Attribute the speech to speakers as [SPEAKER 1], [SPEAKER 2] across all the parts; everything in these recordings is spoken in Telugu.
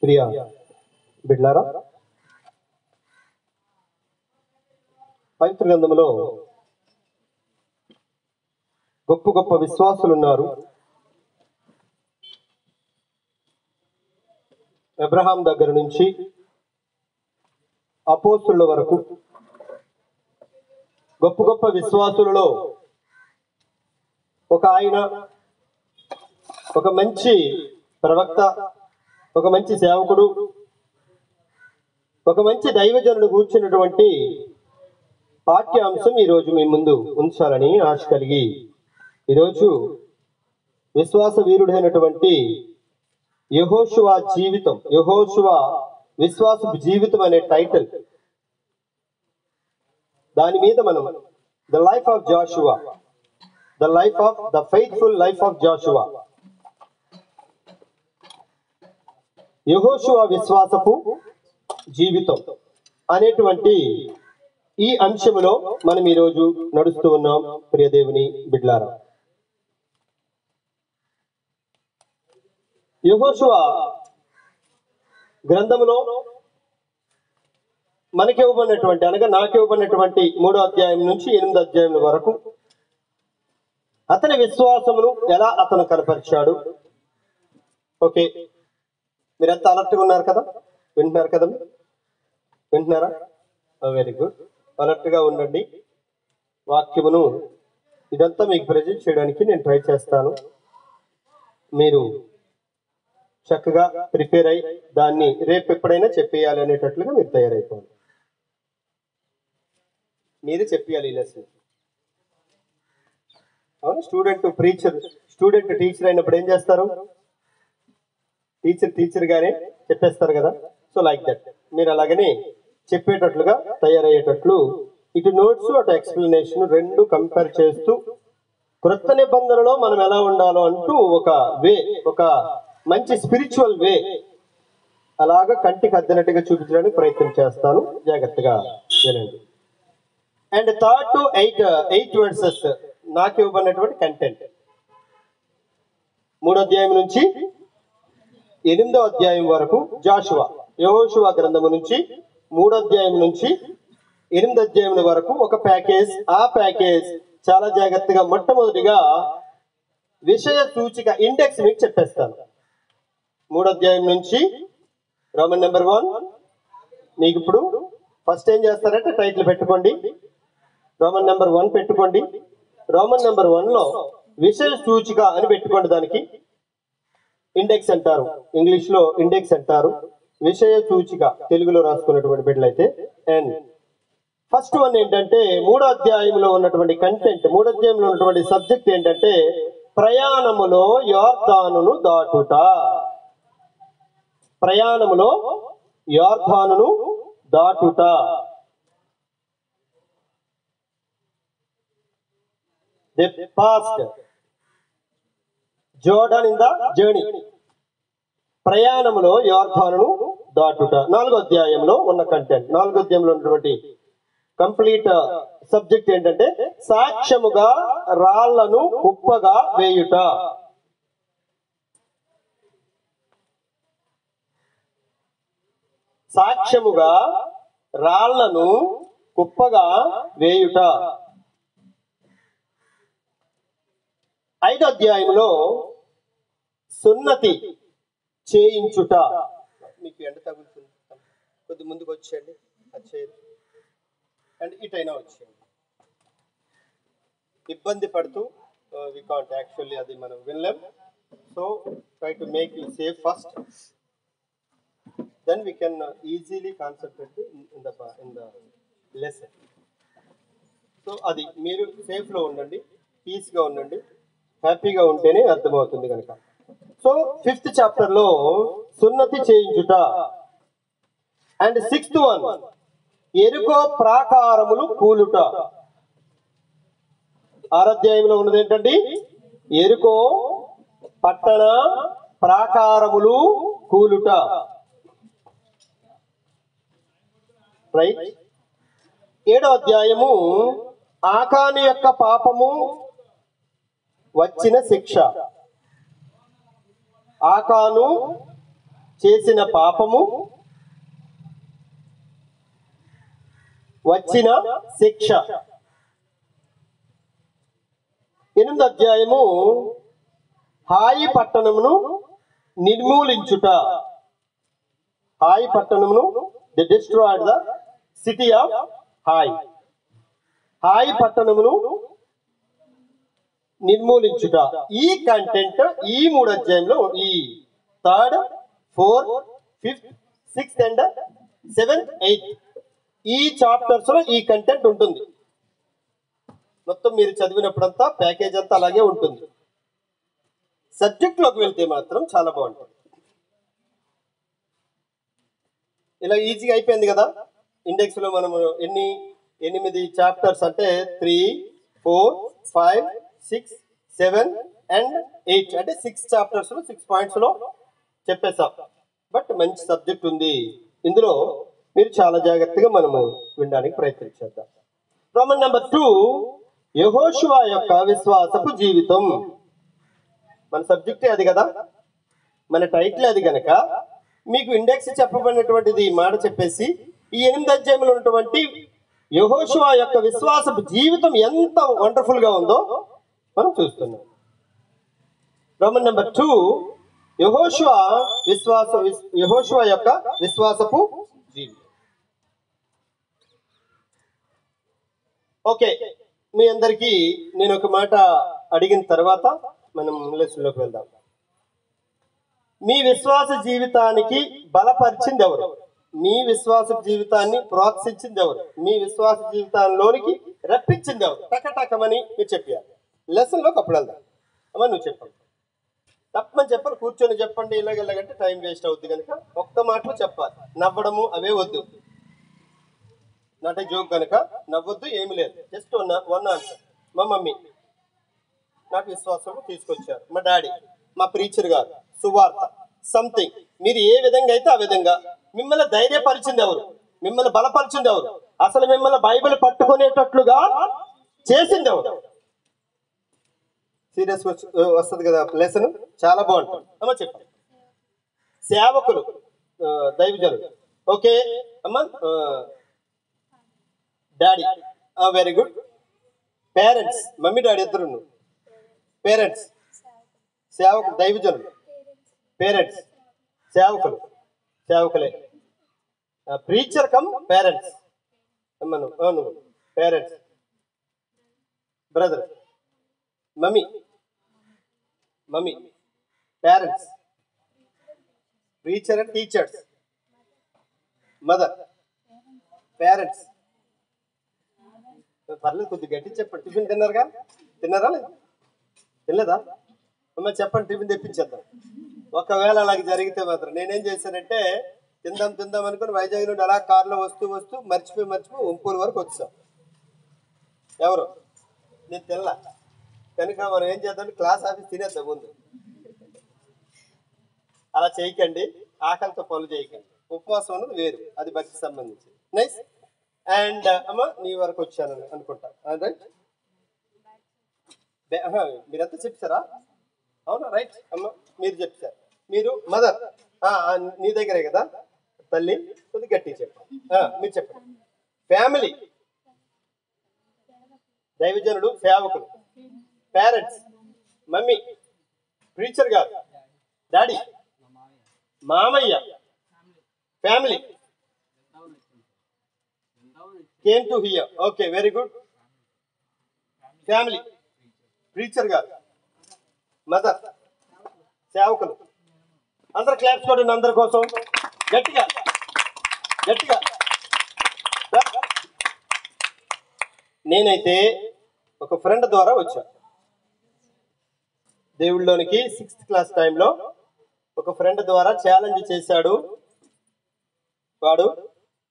[SPEAKER 1] ప్రియ బిడ్లారా, పవిత్ర గ్రంథంలో గొప్ప గొప్ప విశ్వాసులు ఉన్నారు. అబ్రహాం దగ్గర నుంచి అపోస్తుల వరకు గొప్ప గొప్ప విశ్వాసులలో ఒక ఆయన, ఒక మంచి ప్రవక్త, ఒక మంచి సేవకుడు, ఒక మంచి దైవజనుడు కూర్చున్నటువంటి పాఠ్యాంశం ఈరోజు మీ ముందు ఉంచాలని ఆశ కలిగి ఈరోజు విశ్వాస వీరుడైనటువంటి యెహోషువ జీవితం, యెహోషువ విశ్వాసపు జీవితం అనే టైటిల్, దాని మీద మనం the life of Jashuva, the life of the faithful life of Jashuva, యెహోషువ విశ్వాసపు జీవితం అనేటువంటి ఈ అంశములో మనం ఈరోజు నడుస్తూ ఉన్నాం. ప్రియదేవుని బిడ్లారా, యెహోషువ గ్రంథములో మనకి ఇవ్వబడినటువంటి, అనగా నాకు ఇవ్వబడినటువంటి 3వ అధ్యాయం నుంచి 8వ అధ్యాయం వరకు అతని విశ్వాసమును ఎలా అతను కనపరిచాడు. ఓకే, మీరంతా అలర్ట్గా ఉన్నారు కదా, వింటున్నారు కదా, వింటున్నారా? వెరీ గుడ్, అలర్ట్గా ఉండండి. వాక్యమును ఇదంతా మీకు ప్రజెంట్ చేయడానికి నేను ట్రై చేస్తాను. మీరు చక్కగా ప్రిపేర్ అయ్యి దాన్ని రేపు ఎప్పుడైనా చెప్పేయాలి అనేటట్లుగా మీరు తయారైపోవాలి. మీరే చెప్పేయాలి ఈ లెసన్. అవును, స్టూడెంట్ టీచర్ అయినప్పుడు ఏం చేస్తారు? టీచర్ గానే చెప్పేస్తారు కదా. సో లైక్ దట్ మీరు అలాగనే చెప్పేటట్లుగా తయారయ్యేటట్లు ఇటు నోట్స్ అటు ఎక్స్ప్లెనేషన్ రెండు కంపేర్ చేస్తూ క్రొత్త నిబంధనలో మనం ఎలా ఉండాలో అంటూ ఒక వే, ఒక మంచి స్పిరిచువల్ వే అలాగా కంటికి అద్దినట్టుగా చూపించడానికి ప్రయత్నం చేస్తాను. జాగ్రత్తగా వినండి. అండ్ 3 to 8 వర్సెస్ నాకు ఇవ్వబడినటువంటి కంటెంట్ 3వ అధ్యాయం నుంచి 8వ అధ్యాయం వరకు జాషువా, యెహోషువ గ్రంథము నుంచి 3వ అధ్యాయం నుంచి 8వ అధ్యాయం వరకు ఒక ప్యాకేజ్. ఆ ప్యాకేజ్ చాలా జాగ్రత్తగా మొట్టమొదటిగా విషయ సూచిక ఇండెక్స్ మీకు చెప్పేస్తాను. 3వ అధ్యాయం నుంచి రోమన్ నెంబర్ 1 మీకు ఇప్పుడు ఫస్ట్ ఏం చేస్తారంటే టైటిల్ పెట్టుకోండి, రోమన్ నెంబర్ 1 పెట్టుకోండి. రోమన్ నెంబర్ 1లో విషయ సూచిక అని పెట్టుకోండి. దానికి ఇండెక్స్ అంటారు, ఇంగ్లీష్ లో ఇండెక్స్ అంటారు. విషయ సూచిక తెలుగులో రాసుకున్నటువంటి బిడ్డలైతే. అండ్ ఫస్ట్ వన్ ఏంటంటే 3వ అధ్యాయంలో ఉన్నటువంటి కంటెంట్, 3వ అధ్యాయంలో ఉన్నటువంటి సబ్జెక్ట్ ఏంటంటే ప్రయాణములో యొర్దానును దాటుట. ప్రయాణములో యొర్దానును దాటుట. They passed Jordan in the journey. ప్రయాణములో యొర్దానును దాటుట. 4వ అధ్యాయంలో ఉన్న కంటెంట్, 4వ అధ్యాయంలో ఉన్నటువంటి కంప్లీట్ సబ్జెక్ట్ ఏంటంటే సాక్ష్యముగా రాళ్లను కుప్పగా వేయుట. సాక్ష్యముగా రాళ్లను కుప్పగా వేయుట. 5వ అధ్యాయంలో సున్నతి చేయించుట. మీకు ఎండ తగులుతుంది, కొద్ది ముందుకు వచ్చేయండి, వచ్చేది అండ్ ఇటైనా వచ్చేయండి. ఇబ్బంది పడుతూ వి కాంట్ యాక్చువల్లీ, అది మనం వినలేం. So try to make you safe first, then we can easily concentrate in the lesson. So అది మీరు సేఫ్ లో ఉండండి, పీస్ గా ఉండండి, హ్యాపీగా ఉంటేనే అర్థమవుతుంది కనుక. సో 5th చాప్టర్ లో సున్నతి చేయించుట. అండ్ 6th వన్ ఎరుకో ప్రాకారములు కూలుట. 6వ అధ్యాయంలో ఉన్నది ఏంటండి? ఎరుకో పట్టణ ప్రాకారములు కూలుట. రైట్. 7వ అధ్యాయము ఆకాను యొక్క పాపము వచ్చిన శిక్ష. ఆకాను చేసిన పాపము, వచ్చిన శిక్ష. 8వ అధ్యాయము హాయి పట్టణమును నిర్మూలించుట. హాయి పట్టణమును, the destroyed the city of Ai. హాయి పట్టణమును నిర్మూలించుట. ఈ కంటెంట్ ఈ 3 అధ్యాయంలో, ఈ 3rd, 4th, 5th, 6th and 7th, 8th ఈ చాప్టర్స్ లో ఈ కంటెంట్ ఉంటుంది. మొత్తం మీరు చదివినప్పుడంతా ప్యాకేజ్ అంతా అలాగే ఉంటుంది. సబ్జెక్ట్ లోకి వెళ్తే మాత్రం చాలా బాగుంటుంది. ఇలా ఈజీగా అయిపోయింది కదా. ఇండెక్స్ లో మనము 8 చాప్టర్స్ అంటే 3, 4, 5, 6, 7 and 8 అంటే 6 చాప్టర్స్ లో 6 పాయింట్స్ లో చెప్పేసాం. బట్ మంచి సబ్జెక్ట్ ఉంది ఇందులో. మీరు చాలా జాగ్రత్తగా మనము వినడానికి ప్రయత్నించేద్దాం. రోమన్ నెంబర్ 2, యెహోషువ యొక్క విశ్వాసపు జీవితం. మన సబ్జెక్టే అది కదా, మన టైటిల్ అది కనుక మీకు ఇండెక్స్ చెప్పబడినటువంటిది మాట చెప్పేసి ఈ 8 అధ్యాయంలో ఉన్నటువంటి యెహోషువ యొక్క విశ్వాసపు జీవితం ఎంత వండర్ఫుల్ గా ఉందో మనం చూస్తున్నాం. రోమన్ నెంబర్ 2, యెహోషువ యొక్క విశ్వాసపు జీవితం. ఓకే, మీ అందరికీ నేను ఒక మాట అడిగిన తర్వాత మనం లెసన్లోకి వెళ్దాం. మీ విశ్వాస జీవితానికి బలపరిచింది ఎవరు? మీ విశ్వాస జీవితాన్ని ప్రోత్సహించింది ఎవరు? మీ విశ్వాస జీవితంలోనికి రప్పించింది ఎవరు? టకటకమని మీరు చెప్పారు. లెసన్లోకి అప్పుడు వెళ్దాం. అమ్మ నువ్వు చెప్పండి. తప్పని చెప్పాలి, కూర్చొని చెప్పండి ఇలాగెలాగంటే టైం వేస్ట్ అవుద్ది కనుక ఒక్క మాటలో చెప్పాలి. నవ్వడము అవే వద్దు, నాటే జోక్ కనుక నవ్వద్దు, ఏమి లేదు. Just one answer. మా మమ్మీ నాకు విశ్వాసం తీసుకొచ్చారు, మా డాడీ, మా ప్రీచర్ గారు, సువార్త, సంథింగ్. మీరు ఏ విధంగా అయితే ఆ విధంగా. మిమ్మల్ని ధైర్యపరిచింది ఎవరు? మిమ్మల్ని బలపరిచింది ఎవరు? అసలు మిమ్మల్ని బైబిల్ పట్టుకునేటట్లుగా చేసింది ఎవరు? సీరియస్ వస్తుంది కదా లెసన్, చాలా బాగుంటుంది. అమ్మ చెప్పండి. సేవకులు, దైవజనులు. ఓకే అమ్మ, daddy, very good. Parents, mummy daddy ఇద్దరు. పేరెంట్స్, సేవకులు, దైవజనులు. పేరెంట్స్, సేవకులు, సేవకులే. Preacher come parents. అమ్మను నువ్వు parents. Brother, mummy, mummy, parents. Preacher and teachers. Mother, parents. పర్లేదు, కొద్దిగా గట్టి చెప్పండి. టిఫిన్ తిన్నారుగా? తిన్నారా లేదు? తినలేదా? అమ్మ చెప్పండి, టిఫిన్ తెప్పించేద్దాం. ఒకవేళ అలాగే జరిగితే మాత్రం నేనేం చేశానంటే తిందాం అనుకుని వైజాగ్ నుండి అలా కారులో వస్తూ మర్చిపోయి ఒంపూరు వరకు వచ్చాం. ఎవరు? నేను తినలా కనుక మనం ఏం చేద్దాం, క్లాస్ ఆఫీస్ తినేద్దాం ముందు. అలా చేయకండి, ఆకలితో పనులు చేయకండి. ఉపవాసం అన్నది వేరు, అది భక్తికి సంబంధించి. నైస్. అండ్ అమ్మ నీ వరకు వచ్చాను అనుకుంటా, రైట్? మీరంతా చెప్పారా? అవునా? రైట్ అమ్మ, మీరు చెప్పారు. మీరు మదర్, నీ దగ్గరే కదా తల్లి, కొద్దిగా గట్టి చెప్పండి. మీరు చెప్పండి. ఫ్యామిలీ, దైవజనుడు, సేవకులు. పేరెంట్స్, మమ్మీ, ప్రీచర్ గారు, డాడీ, మామయ్య. Family came to hear. Okay, very good. Family, preacher గారు, మదర్, సేవకులు. అందరు క్లాప్స్ కొట్టండి అందరి కోసం గట్టిగా గట్టిగా. నేనైతే ఒక ఫ్రెండ్ ద్వారా వచ్చా దేవుళ్ళలోనికి. 6th క్లాస్ టైంలో ఒక ఫ్రెండ్ ద్వారా ఛాలెంజ్ చేశాడు. వాడు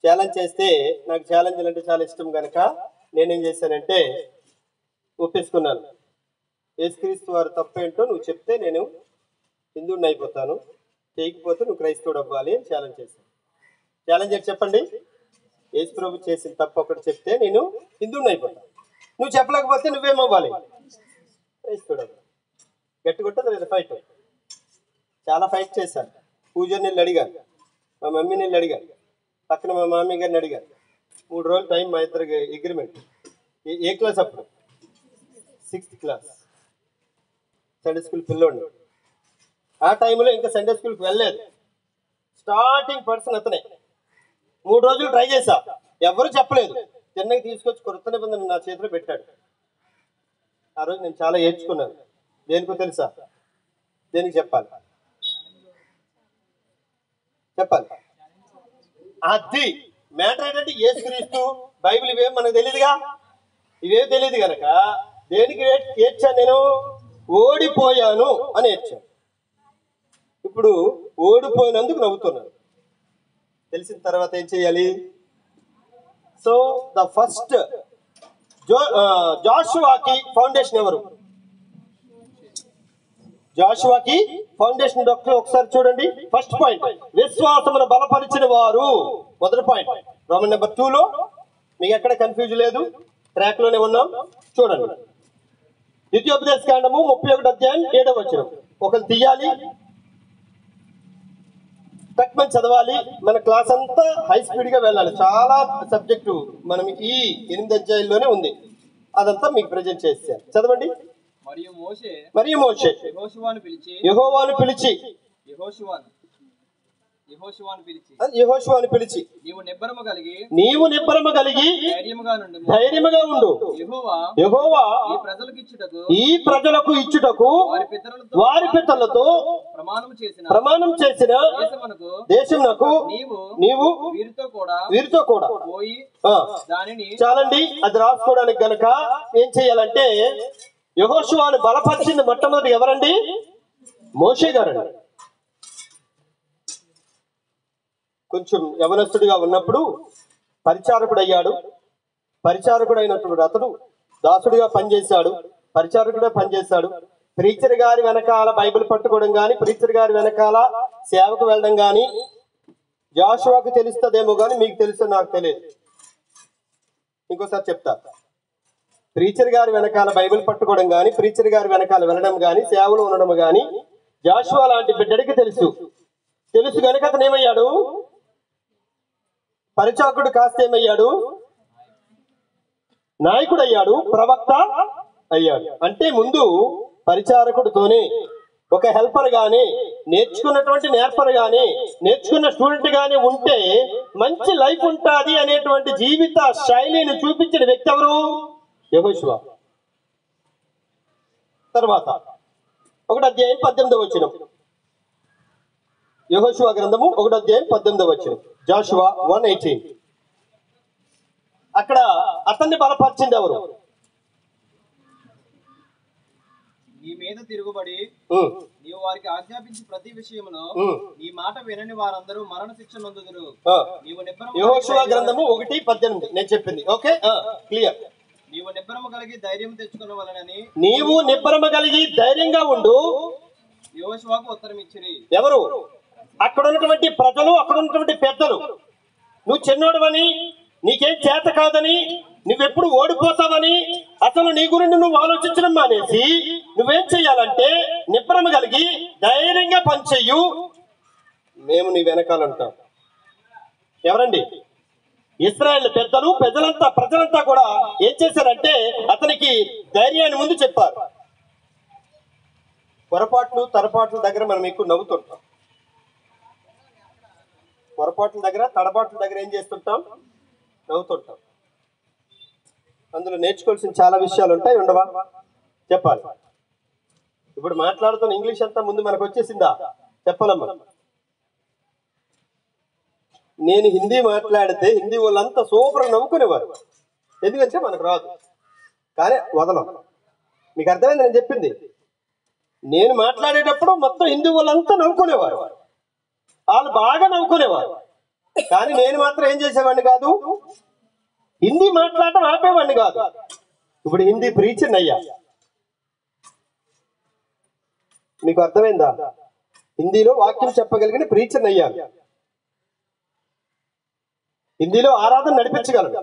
[SPEAKER 1] ఛాలెంజ్ చేస్తే నాకు ఛాలెంజ్లు అంటే చాలా ఇష్టం కనుక నేనేం చేశానంటే ఒప్పేసుకున్నాను. యేసుక్రీస్తు వారు తప్పేంటో నువ్వు చెప్తే నేను హిందువుని అయిపోతాను, చేయకపోతే నువ్వు క్రైస్తవుడు అవ్వాలి అని ఛాలెంజ్ చేశాను. ఛాలెంజ్ ఏంటి చెప్పండి? యేసు ప్రభు చేసిన తప్పు ఒకటి చెప్తే నేను హిందువుని అయిపోతాను, నువ్వు చెప్పలేకపోతే నువ్వేమవ్వాలి? క్రైస్తవుడు అవ్వాలి. గట్టి కొట్టదు లేదా ఫైట్? చాలా ఫైట్ చేశాను. పూజని వెళ్ళి అడిగాను, మా మమ్మీని వెళ్ళి అడిగాను, పక్కన మా మామీ గారిని అడిగాను. 3 రోజులు టైం మా ఇద్దరికి అగ్రిమెంట్. ఏ క్లాస్ అప్పుడు? 6th class. సండే స్కూల్ పిల్లోడిని. ఆ టైంలో ఇంకా సండే స్కూల్కి వెళ్ళలేదు. స్టార్టింగ్ పర్సన్ అతనే. 3 రోజులు ట్రై చేశా, ఎవరు చెప్పలేదు. చెన్నైకి తీసుకొచ్చి కొత్త నిబంధన నా చేతిలో పెట్టాడు. ఆ రోజు నేను చాలా ఏడ్చుకున్నాను. దేనికో తెలుసా? దేనికి చెప్పాలి అది మ్యాటర్ ఏంటంటే యేసుక్రీస్తు, బైబిల్ ఇవేం మనకు తెలియదుగా. ఇవేం తెలియదు కనుక దేనికి ఏడ్చాను నేను? ఓడిపోయాను అని ఏడ్చాను. ఇప్పుడు ఓడిపోయినందుకు నవ్వుతున్నాను. తెలిసిన తర్వాత ఏం చేయాలి? సో ద ఫస్ట్ జాషువాకి ఫౌండేషన్ ఎవరు? జాషువాకి ఫౌండేషన్ డాక్టర్ ఒకసారి చూడండి. ఫస్ట్ పాయింట్, విశ్వాసమును బలపరిచిన వారు. మొదటి పాయింట్ రోమన్ నెంబర్ 2లో. మీకు ఎక్కడ కన్ఫ్యూజ్ లేదు, ట్రాక్ లోనే ఉన్నాం. చూడండి, ద్వితీయోపదేశ కాండము 31వ అధ్యాయం 7వ వచనం. ఒకరు తీయాలి, తక్కువ చదవాలి. మన క్లాస్ అంతా హై స్పీడ్ గా వెళ్ళాలి. చాలా సబ్జెక్టు మనం ఈ 8 అధ్యాయుల్లోనే ఉంది. అదంతా మీకు ప్రజెంట్ చేశాను. చదవండి.
[SPEAKER 2] మరియు మోషే
[SPEAKER 1] యెహోవాను పిలిచి
[SPEAKER 2] నీవు
[SPEAKER 1] నిబ్బరము కలిగి ధైర్యముగా ఉండు. యెహోవా ఈ ప్రజలకు ఇచ్చుటకు వారి పితరులతో ప్రమాణం చేసిన దేశమునకు నీవు వీరితో కూడా చాలండి. అది రాసుకోవడానికి గనక ఏం చేయాలంటే, యెహోషువను బలపరిచింది మొట్టమొదటి ఎవరండి? మోషే గారండి. కొంచెం యవనస్తుడిగా ఉన్నప్పుడు పరిచారకుడు అయ్యాడు. పరిచారకుడు అయినటువంటి అతడు దాసుడిగా పనిచేశాడు, పరిచారకుడే పనిచేశాడు. ప్రీచర్ గారి వెనకాల బైబిల్ పట్టుకోవడం కానీ, ప్రీచర్ గారి వెనకాల సేవకు వెళ్ళడం కానీ జాషువాకు తెలుస్తుందేమో కానీ మీకు తెలుస్తుందో నాకు తెలియదు. ఇంకోసారి చెప్తా, ప్రీచర్ గారి వెనకాల బైబిల్ పట్టుకోవడం కానీ, ప్రీచర్ గారి వెనకాల వెళ్ళడం కానీ, సేవలో ఉండడం కానీ జాషువా లాంటి బిడ్డడికి తెలుసు కనుక అతను ఏమయ్యాడు? పరిచారకుడు కాస్త ఏమయ్యాడు? నాయకుడు అయ్యాడు, ప్రవక్త అయ్యాడు. అంటే ముందు పరిచారకుడితోనే ఒక హెల్పర్ గాని, నేర్చుకున్నటువంటి నేర్పర్ గాని, నేర్చుకున్న స్టూడెంట్ గాని ఉంటే మంచి లైఫ్ ఉంటుంది అనేటువంటి జీవిత శైలిని చూపించిన వ్యక్తి ఎవరు? యెహోషువ. తర్వాత 1వ అధ్యాయం 18వ వచనం. యెహోషువ గ్రంథము 1వ అధ్యాయం 18వ వచనం. జాషువా 1:18. అక్కడ అతన్ని బలపరిచింది ఎవరు?
[SPEAKER 2] నీ మీద తిరుగుబడి నీవు వారికి ఆజ్ఞాపించి ప్రతి విషయములో నీ మాట వినని వారందరూ మరణ శిక్ష నొందుదురు.
[SPEAKER 1] యెహోషువ గ్రంథము 1:18 నేను చెప్పింది. Okay, clear.
[SPEAKER 2] నీవు నిబ్బరము కలిగి ధైర్యం తెచ్చుకున్నవలెనని,
[SPEAKER 1] నీవు నిబ్బరము కలిగి ధైర్యంగా ఉండు
[SPEAKER 2] యెహోషువకు ఉత్తరం ఇచ్చిరి.
[SPEAKER 1] ఎవరు? అక్కడ ఉన్నటువంటి ప్రజలు, అక్కడ ఉన్నటువంటి పెద్దలు. నువ్వు చిన్నోడవని, నీకేం చేత కాదని, నువ్వెప్పుడు ఓడిపోతావని, అసలు నీ గురించి నువ్వు ఆలోచించడం మానేసి నువ్వేం చెయ్యాలంటే నిబ్బరము కలిగి ధైర్యంగా పనిచెయ్యు, మేము నీ వెనకాలంటాం. ఎవరండి? ఇశ్రాయేలు పెద్దలు, ప్రజలంతా కూడా ఏం చేశారంటే అతనికి ధైర్యాన్ని ముందు చెప్పారు. పొరపాట్లు తరపాట్ల దగ్గర మనం ఎక్కువ నవ్వుతుంటాం. పొరపాట్ల దగ్గర, తడబాట్ల దగ్గర ఏం చేస్తుంటాం? నవ్వుతుంటాం. అందులో నేర్చుకోవాల్సిన చాలా విషయాలు ఉంటాయి, ఉండవా? చెప్పాలి. ఇప్పుడు మాట్లాడుతున్న ఇంగ్లీష్ అంతా ముందు మనకు వచ్చేసిందా? చెప్పాలమ్మా. నేను హిందీ మాట్లాడితే హిందీ వాళ్ళంతా సూపర్ నవ్వుకునేవారు. ఎందుకంటే మనకు రాదు, కానీ వదలం. మీకు అర్థమైంది నేను చెప్పింది? నేను మాట్లాడేటప్పుడు మొత్తం హిందీ వాళ్ళంతా నవ్వుకునేవారు, వాళ్ళు బాగా నవ్వుకునేవారు. కానీ నేను మాత్రం ఏం చేసేవాడిని కాదు, హిందీ మాట్లాడటం ఆపేవాడిని కాదు. ఇప్పుడు హిందీ ప్రీచర్ అయ్యా. మీకు అర్థమైందా? హిందీలో వాక్యం చెప్పగలిగిన ప్రీచర్ అయ్యాను. హిందీలో ఆరాధన నడిపించగలరు.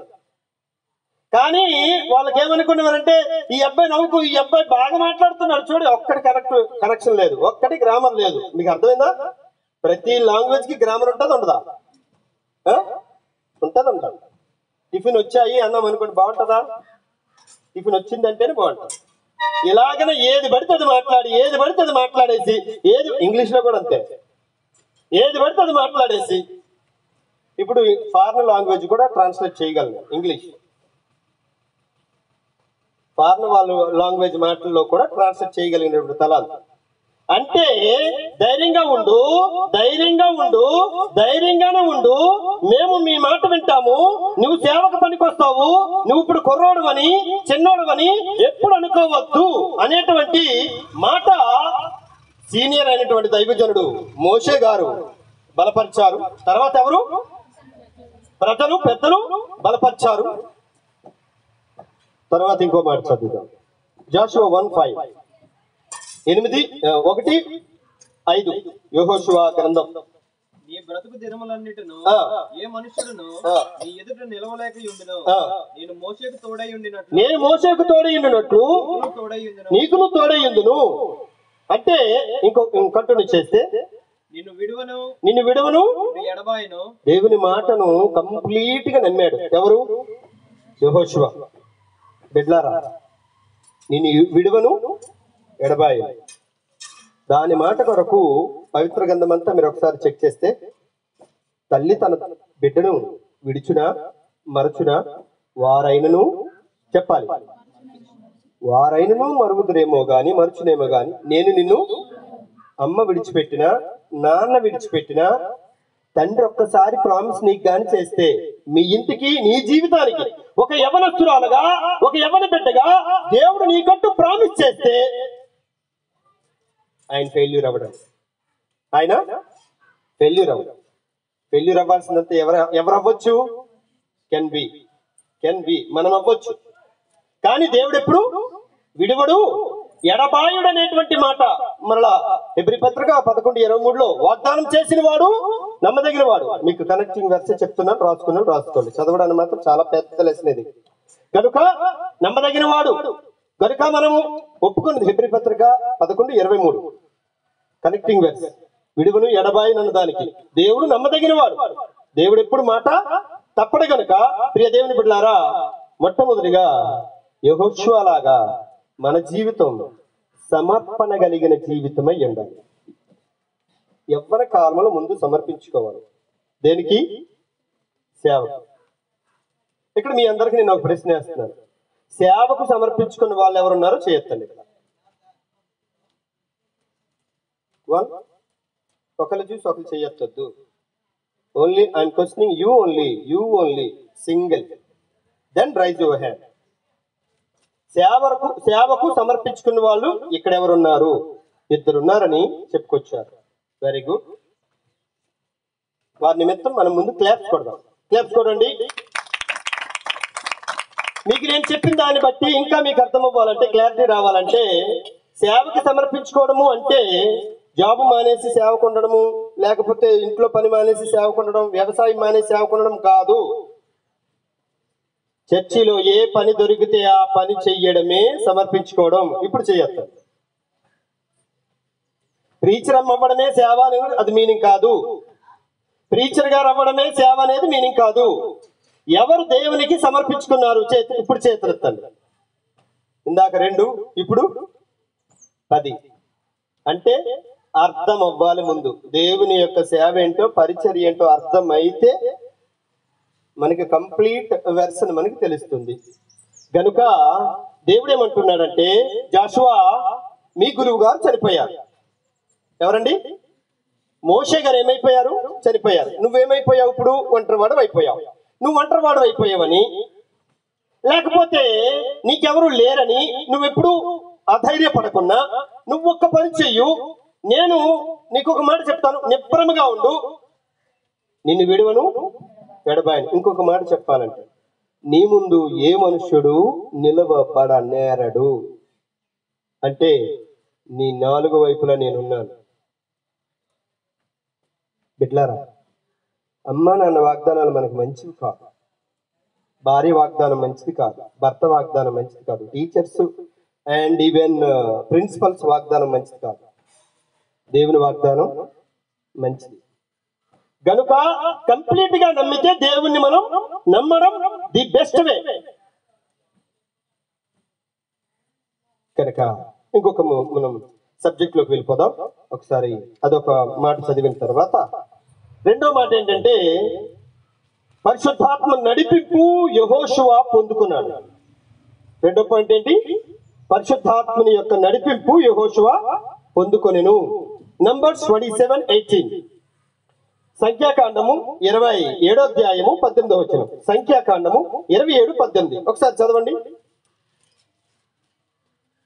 [SPEAKER 1] కానీ వాళ్ళకి ఏమనుకునేవారంటే, ఈ అబ్బాయి నవ్వుకు, ఈ అబ్బాయి బాగా మాట్లాడుతున్నాడు చూడు, ఒక్కటి కనెక్షన్ లేదు, ఒక్కటి గ్రామర్ లేదు. మీకు అర్థమైందా? ప్రతి లాంగ్వేజ్ కి గ్రామర్ ఉంటుంది ఉండదా? ఉంటుంది. టిఫిన్ వచ్చాయి అన్నాం అనుకోండి, బాగుంటుందా? టిఫిన్ వచ్చిందంటేనే బాగుంటుంది. ఇలాగనే ఏది పడితే అది మాట్లాడేసి ఇంగ్లీష్ లో కూడా అంతే, ఏది పడితే అది మాట్లాడేసి. ఇప్పుడు ఫారిన్ లాంగ్వేజ్ కూడా ట్రాన్స్లేట్ చేయగలను, ఇంగ్లీష్ ఫారిన్ వాళ్ళు లాంగ్వేజ్ మాటల్లో కూడా ట్రాన్స్లేట్ చేయగలిగినప్పుడు తలాలు. అంటే ధైర్యంగానే ఉండు, మేము మీ మాట వింటాము, నువ్వు సేవకు పనికొస్తావు, నువ్వు ఇప్పుడు కుర్రోడువని చిన్నోడువని ఎప్పుడు అనుకోవద్దు అనేటువంటి మాట సీనియర్ అయినటువంటి దైవజనుడు మోషే గారు బలపరిచారు. తర్వాత ఎవరు? ప్రజలు పెద్దలు బలపరిచారు. తర్వాత ఇంకో మాట చదువుదాం. జాషువా 1:5, 8:1-5 యెహోషువ గ్రంథం.
[SPEAKER 2] నీ బ్రతుకు దినములన్నిటిను ఏ మనుషులను నీ ఎదుట నిలవలేక ఉండును, నేను మోషేకు తోడై ఉండినట్లు నీకును తోడై ఉండును. అంటే కంటిన్యూ చేస్తే నిన్ను విడువను ఎడబాయను. దేవుని మాటను కంప్లీట్ గా నమ్మాడు ఎవరు? యెహోషువ. బిడ్లారా, నిన్ను విడువను ఎడబాయను. దాని మాట కొరకు పవిత్ర గ్రంథం అంతా మీరు ఒకసారి చెక్ చేస్తే, తల్లి తన బిడ్డను విడిచునా మరచునా వారైనను చెప్పాలి, వారైనను మరుగుదురేమో గాని మరచునేమో గాని, నేను నిన్ను అమ్మ విడిచిపెట్టినా నాన్న విడిచిపెట్టినా, తండ్రి ఒక్కసారి ప్రామిస్ నీకు గాని చేస్తే, మీ ఇంటికి నీ జీవితానికి ఒక యవనస్తురాలుగా ఒక యవన బిడ్డగా దేవుడు నీకంటూ ప్రామిస్ చేస్తే ఆయన ఫెయిల్యూర్ అవ్వడం. ఫెయిల్యూర్ అవ్వాల్సినంత ఎవరు అవ్వచ్చు? కెన్ బి మనం అవ్వచ్చు. కానీ దేవుడు ఎప్పుడు విడువడు ఎడబాయుడు అనేటువంటి మాట మరలా హెబ్రీ పత్రిక 11:23లో వాగ్దానం చేసిన వాడు నమ్మదగిన వాడు. మీకు కనెక్టింగ్ వెర్సే చెప్తున్నాను, రాసుకోండి. చదవడానికి మాత్రం చాలా పెద్ద లెసన్ ఇది. కనుక నమ్మదగిన వాడు కనుక మనము ఒప్పుకున్నది హెబ్రీ పత్రిక 11:23 కనెక్టింగ్ వెర్స్. విడువను ఎడబాయునన్న దానికి దేవుడు నమ్మదగిన వాడు. దేవుడు ఎప్పుడు మాట తప్పడు. కనుక ప్రియ దేవుని బిడ్డలారా, మొట్టమొదటిగా యెహోషువ లాగా మన జీవితం సమర్పణ కలిగిన జీవితమై ఉండాలి. ఎవరి కాలంలో ముందు సమర్పించుకోవాలి. దేనికి? సేవకు. ఇక్కడ మీ అందరికీ నేను ఒక ప్రశ్న వేస్తున్నాను. సేవకు సమర్పించుకున్న వాళ్ళు ఎవరున్నారో చేయొద్దండి. ఇక్కడ ఒకళ్ళు చూసి ఒకళ్ళు చేయొద్దు. Only I'm questioning you only single, then raise your hand. సేవకు సమర్పించుకున్న వాళ్ళు ఇక్కడ ఎవరున్నారు? 2 ఉన్నారని చెప్పుకొచ్చారు. Very good. వారి నిమిత్తం మనం ముందు క్లాప్స్ కొడదాం. క్లాప్స్ కొడండి. మీకు నేను చెప్పిన దాన్ని బట్టి ఇంకా మీకు అర్థం అవ్వాలంటే, క్లారిటీ రావాలంటే, సేవకి సమర్పించుకోవడము అంటే జాబ్ మానేసి సేవకు ఉండడము, లేకపోతే ఇంట్లో పని మానేసి సేవకు ఉండడం, వ్యవసాయం మానేసి సేవకు ఉండడం కాదు. చర్చిలో ఏ పని దొరికితే ఆ పని చెయ్యడమే సమర్పించుకోవడం. ఇప్పుడు చేయొద్దు. ప్రీచర్ అవ్వడమే సేవ అనేది అది మీనింగ్ కాదు. ప్రీచర్ గారు అవ్వడమే సేవ అనేది మీనింగ్ కాదు. ఎవరు దేవునికి సమర్పించుకున్నారు? ఇప్పుడు చేతులెత్తండి. ఇందాక 2, ఇప్పుడు 10. అంటే అర్థం అవ్వాలి ముందు. దేవుని యొక్క సేవ ఏంటో, పరిచర్య ఏంటో అర్థం అయితే మనకి కంప్లీట్ వెర్షన్ మనకి తెలుస్తుంది. గనుక దేవుడు ఏమంటున్నాడంటే, జాషువా మీ గురువు గారు చనిపోయారు. ఎవరండి? మోషే గారు ఏమైపోయారు? చనిపోయారు. నువ్వేమైపోయావు? ఇప్పుడు ఒంటరివాడు అయిపోయావు. నువ్వు ఒంటరివాడు అయిపోయావని, లేకపోతే నీకెవరు లేరని నువ్వెప్పుడు అధైర్యపడకున్నా, నువ్వు ఒక్క పని చెయ్యు. నేను నీకు ఒక మాట చెప్తాను, నిబ్బరముగా ఉండు, నిన్ను విడువను ఎడబాయను. ఇంకొక మాట చెప్పాలంటే, నీ ముందు ఏ మనుష్యుడు నిలవబడనేరడు. అంటే నీ 4 వైపులా నేనున్నాను. బిడ్లారా, అమ్మ నాన్న వాగ్దానాలు మనకు మంచివి కాదు. భార్య వాగ్దానం మంచిది కాదు. భర్త వాగ్దానం మంచిది కాదు. టీచర్స్ అండ్ ఈవెన్ ప్రిన్సిపల్స్ వాగ్దానం మంచిది కాదు. దేవుని వాగ్దానం మంచిది. గనుక కంప్లీట్ గా నమ్మితే దేవుణ్ణి మనం నమ్మడం ది బెస్ట్ వే. కనుక ఇంకొక మనం సబ్జెక్ట్ లోకి వెళ్ళిపోదాం. ఒకసారి అదొక మాట చదివిన తర్వాత రెండో మాట ఏంటంటే పరిశుద్ధాత్మ నడిపింపు యెహోషువ పొందుకున్నాడు. రెండో పాయింట్ ఏంటి? పరిశుద్ధాత్మని యొక్క నడిపింపు యెహోషువ పొందుకొనెను. నంబర్స్ 27:18. సంఖ్యాకాండము 27వ అధ్యాయము 18వ వచనం. సంఖ్యాకాండము 27:18. ఒకసారి చదవండి.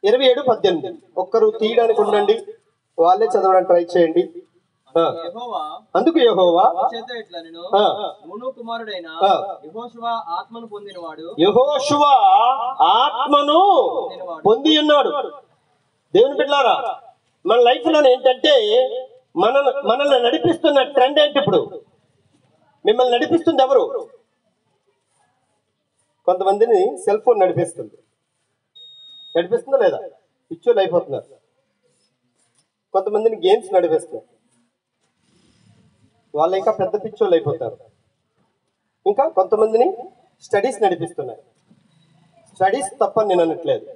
[SPEAKER 2] 27:18. ఒక్కరు తీయడానికి ఉండండి, వాళ్ళే చదవడానికి ట్రై చేయండి. అందుకు యెహోవా యెహోషువ ఆత్మను పొంది ఉన్నాడు. దేవుని బిడ్డలారా, మన లైఫ్ లో ఏంటంటే మనల్ని నడిపిస్తున్న ట్రెండ్ ఏంటి? ఇప్పుడు మిమ్మల్ని నడిపిస్తుంది ఎవరు? కొంతమందిని సెల్ ఫోన్ నడిపిస్తుందా లేదా? పిచ్చోళ్ళు అయిపోతున్నారు. కొంతమందిని గేమ్స్ నడిపిస్తున్నారు, వాళ్ళు ఇంకా పెద్ద పిచ్చోళ్ళు అయిపోతారు. ఇంకా కొంతమందిని స్టడీస్ నడిపిస్తున్నాయి. స్టడీస్ తప్పని నేను అనట్లేదు.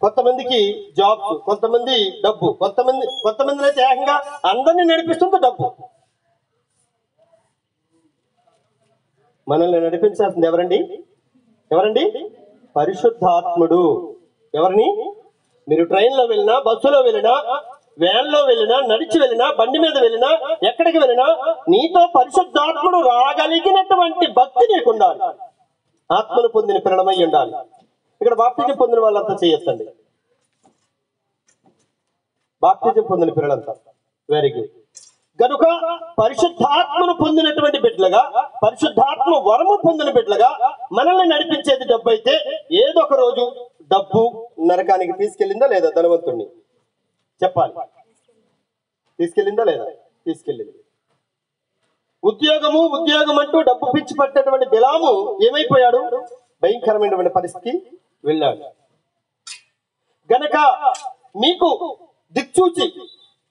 [SPEAKER 2] కొంతమందికి జాబ్స్, కొంతమంది డబ్బు, కొంతమంది అయితే ఏకంగా అందరినీ నడిపిస్తుంది డబ్బు. మనల్ని నడిపించాల్సింది ఎవరండి? పరిశుద్ధాత్ముడు. ఎవరిని? మీరు ట్రైన్లో వెళ్ళినా, బస్సులో వెళ్ళినా, వ్యాన్లో వెళ్ళినా, నడిచి వెళ్ళినా, బండి మీద వెళ్ళినా, ఎక్కడికి వెళ్ళినా నీతో పరిశుద్ధాత్ముడు రాగలిగినటువంటి భక్తి నీకు ఉండాలి. ఆత్మను పొందిన పిల్లలమై ఉండాలి. ఇక్కడ బాప్తిజం పొందిన వాళ్ళంతా చేయొచ్చండి. బాప్తిజం పొందిన పిల్లలంతా వెరీ గుడ్. కనుక పరిశుద్ధాత్మను పొందినటువంటి బిడ్డలుగా, పరిశుద్ధాత్మ వరము పొందిన బిడ్డలుగా మనల్ని నడిపించేది డబ్బు అయితే, ఏదో ఒక రోజు డబ్బు నరకానికి తీసుకెళ్ళిందా లేదా? ధనవంతుణ్ణి చెప్పాలి. తీసుకెళ్ళిందా లేదా? తీసుకెళ్ళింది. ఉద్యోగం అంటూ డబ్బు పిచ్చి పట్టినటువంటి బిలాము ఏమైపోయాడు? భయంకరమైనటువంటి పరిస్థితికి వెళ్ళాడు. గనక మీకు దిక్చూచి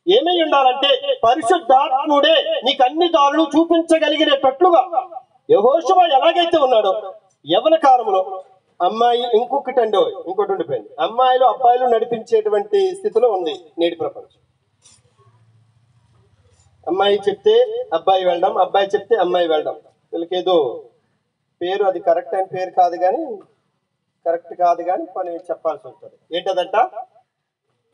[SPEAKER 2] ఏమై ఉండాలంటే పరిశుద్ధాత్ముడే నీకు అన్ని దారులు చూపించగలిగినట్లుగా యెహోషువ ఎలాగైతే ఉన్నాడో యవ్వన కాలంలో అమ్మాయి ఇంకొకటి ఉండిపోయింది. అమ్మాయిలు అబ్బాయిలు నడిపించేటువంటి స్థితిలో ఉంది నేటి ప్రపంచం. అమ్మాయి చెప్తే అబ్బాయి వెళ్ళడం, అబ్బాయి చెప్తే అమ్మాయి వెళ్ళడం. వీళ్ళకేదో పేరు, అది కరెక్ట్ అయిన పేరు కాదు కానీ, కరెక్ట్ కాదు కానీ పని చెప్పాల్సి వస్తుంది. ఏంటదంట?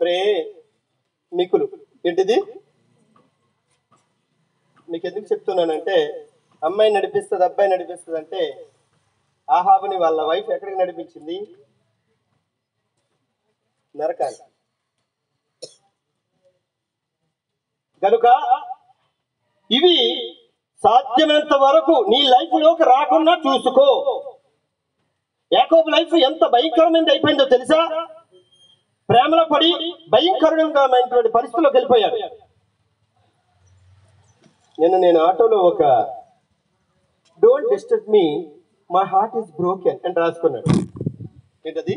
[SPEAKER 2] ప్రేమికులు. ఏంటిది? మీకు ఎందుకు చెప్తున్నానంటే, అమ్మాయి నడిపిస్తుంది, అబ్బాయి నడిపిస్తుంది అంటే, ఆహాబుని వాళ్ళ వైఫ్ ఎక్కడికి నడిపించింది? నరకానికి. కనుక ఇవి సాధ్యమైనంత వరకు నీ లైఫ్ లోకి రాకుండా చూసుకో. యాకోబు లైఫ్ ఎంత భయంకరమైనది అయిపోయిందో తెలుసా? ప్రేమలో పడి భయంకరమైనటువంటి పరిస్థితుల్లోకి వెళ్ళిపోయాడు. నేను ఆటోలో ఒక don't disturb me, my heart is broken అని రాసుకున్నాడు. ఏంటది?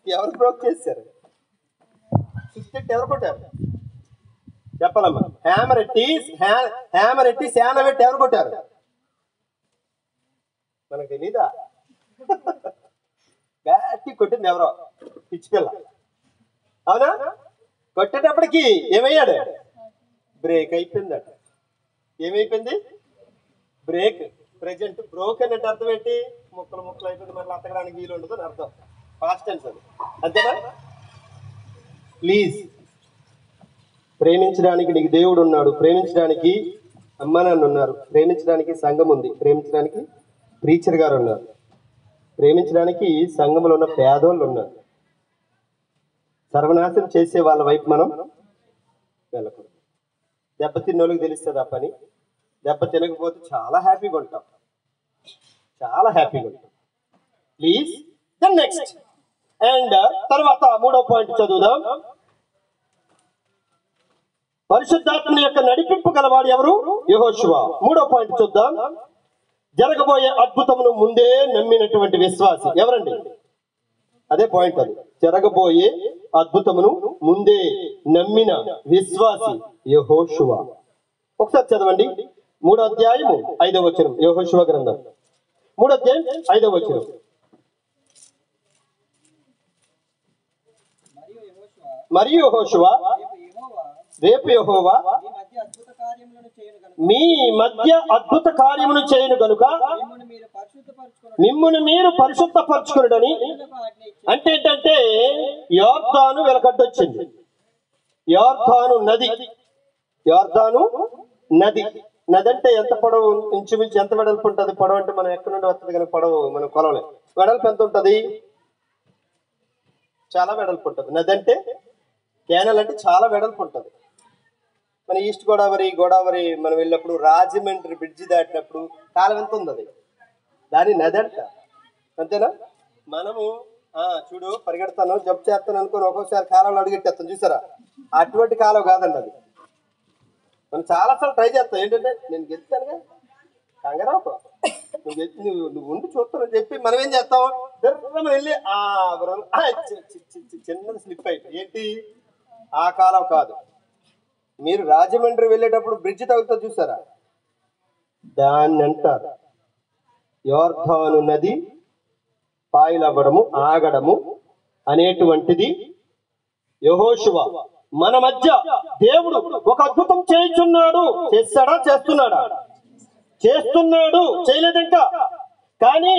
[SPEAKER 2] ఎవరు బ్రోక్ చేశారు? ఎవరు కొట్టారు చెప్పాలమ్మా? హ్యామర్ ఎట్టి శాన పెట్టి ఎవరు కొట్టారు? మనకు తెలీదా? గట్టి కొట్టింది ఎవరో పిచ్చిపిల్ల. అవునా? కొట్టేటప్పటికి ఏమయ్యాడు? బ్రేక్ అయిపోయిందట. ఏమైపోయింది? బ్రేక్. ప్రెజెంట్ బ్రోకెన్ అంటే అర్థం ఏంటి? ముక్కలు అయిపోయింది, మళ్ళీ అతకడానికి వీలు ఉండదు అని అర్థం. పాస్ట్ టెన్స్ అది. అంతేనా? ప్లీజ్, ప్రేమించడానికి నీకు దేవుడు ఉన్నాడు, ప్రేమించడానికి అమ్మ నాన్న ఉన్నారు, ప్రేమించడానికి సంఘం ఉంది, ప్రేమించడానికి ప్రీచర్ గారు ఉన్నారు, ప్రేమించడానికి సంఘంలో ఉన్న పేదోళ్ళు ఉన్నారు. సర్వనాశనం చేసే వాళ్ళ వైపు మనం వెళ్ళకూడదు. దెబ్బ తిన్నోళ్ళకి తెలుస్తుంది ఆ పని. దెబ్బ తినకపోతే చాలా హ్యాపీగా ఉంటాం. ప్లీజ్. దెన్ నెక్స్ట్ అండ్ తర్వాత మూడో పాయింట్ చదువుదాం. పరిశుద్ధాత్మ యొక్క నడిపింపు గలవాడు ఎవరు? యెహోషువ. మూడో పాయింట్ చూద్దాం. జరగబోయే అద్భుతమును ముందే నమ్మినటువంటి విశ్వాసి ఎవరండి? అదే పాయింట్. అది జరగబోయే అద్భుతమును ముందే నమ్మిన విశ్వాసి యెహోషువ. ఒకసారి చదవండి 3వ అధ్యాయము 5వ వచనం. యెహోషువ గ్రంథం 3వ అధ్యాయం 5వ వచనం. మరియు యెహోషువ రేపు యెహోవా మీ మధ్య అద్భుత కార్యమును చేయను గనుక మిమ్మును మీరు పరిశుద్ధపరచుకునుడని. అంటే ఏంటంటే యోర్దాను వెలకడ్డొచ్చింది. యోర్దాను నది నది అంటే ఎంత పొడవు, ఇంచుమించు ఎంత వెడల్పు ఉంటుంది? పొడవు అంటే మనం ఎక్కడి నుండి వస్తుంది కానీ పొడవు మనం కొలవలేం. వెడల్పు ఎంత ఉంటుంది? చాలా వెడల్పు ఉంటుంది. నది అంటే కేనల్ అంటే చాలా వెడల్పు ఉంటుంది. మన ఈస్ట్ గోదావరి మనం వెళ్ళినప్పుడు రాజమండ్రి బ్రిడ్జి దాటినప్పుడు కాలం ఎంత ఉంది? అది దాని నది అంట. అంతేనా? మనము చూడు పరిగెడతాను జంప్ చేస్తాను అనుకుని ఒక్కొక్కసారి కాలంలో అడుగెట్టేస్తాను, చూసారా? అటువంటి కాలం కాదండి అది. మనం చాలాసార్లు ట్రై చేస్తాం. ఏంటంటే నేను గెలుస్తానుగా కంగారా, నువ్వు ఉండి చూస్తానని చెప్పి మనం ఏం చేస్తాం? దర్రం వెళ్ళి చిన్నది స్లిప్ అయిపోయి ఏంటి ఆ కాలం కాదు. మీరు రాజమండ్రి వెళ్ళేటప్పుడు బ్రిడ్జ్ తగులుతా చూసారా? దాన్ని అంటారు యోర్దాను నది పాయలవ్వడము, ఆగడము అనేటువంటిది. యెహోషువ మన మధ్య దేవుడు ఒక అద్భుతం చేయుచున్నాడు. చేస్తాడా? చేస్తున్నాడు. చేయలేదు ఇంకా. కానీ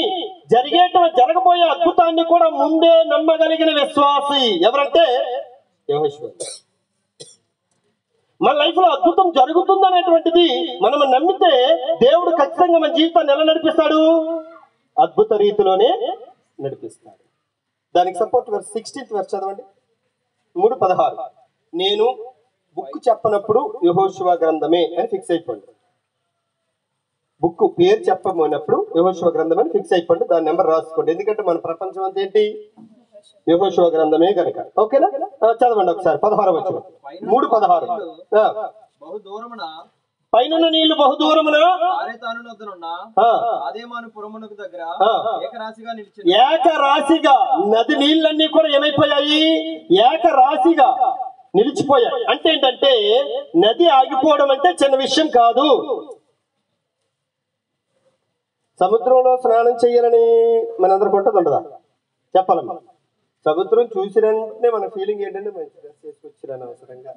[SPEAKER 2] జరగబోయే అద్భుతాన్ని కూడా ముందే నమ్మగలిగిన విశ్వాసి ఎవరంటే యెహోషువ. మన లైఫ్ లో అద్భుతం జరుగుతుందనేటువంటిది మనం నమ్మితే దేవుడు ఖచ్చితంగా మన జీవితాన్ని ఎలా నడిపిస్తాడు? అద్భుత రీతిలోనే నడిపిస్తాడు. దానికి సపోర్ట్ 16th verse చదవండి. 3:16. నేను బుక్ చెప్పనప్పుడు యెహోషువ గ్రంథమే అని ఫిక్స్ అయిపోండి. బుక్ పేరు చెప్పమన్నప్పుడు యెహోషువ గ్రంథం అని ఫిక్స్ అయిపోండి. దాని నెంబర్ రాసుకోండి. ఎందుకంటే మన ప్రపంచం అంతా ఏంటి? యెహోషువ గ్రంథమే కనుక. ఓకేనా? చదవండి ఒకసారి 16వ వచనం. 3:16. పైనున్న నీళ్లు బహుదూరమున ఏకరాశిగా నది నీళ్ళన్నీ కూడా ఏమైపోయాయి? ఏకరాశిగా నిలిచిపోయాయి. అంటే ఏంటంటే నది ఆగిపోవడం అంటే చిన్న విషయం కాదు. సముద్రంలో స్నానం చేయాలని మనందరికి ఉంటుంది, ఉండదా? చెప్పాలమ్మా. సముద్రం చూసినంటే మన ఫీలింగ్ ఏంటంటే మంచి డ్రెస్ వేసుకొచ్చిరాను, అవసరంగా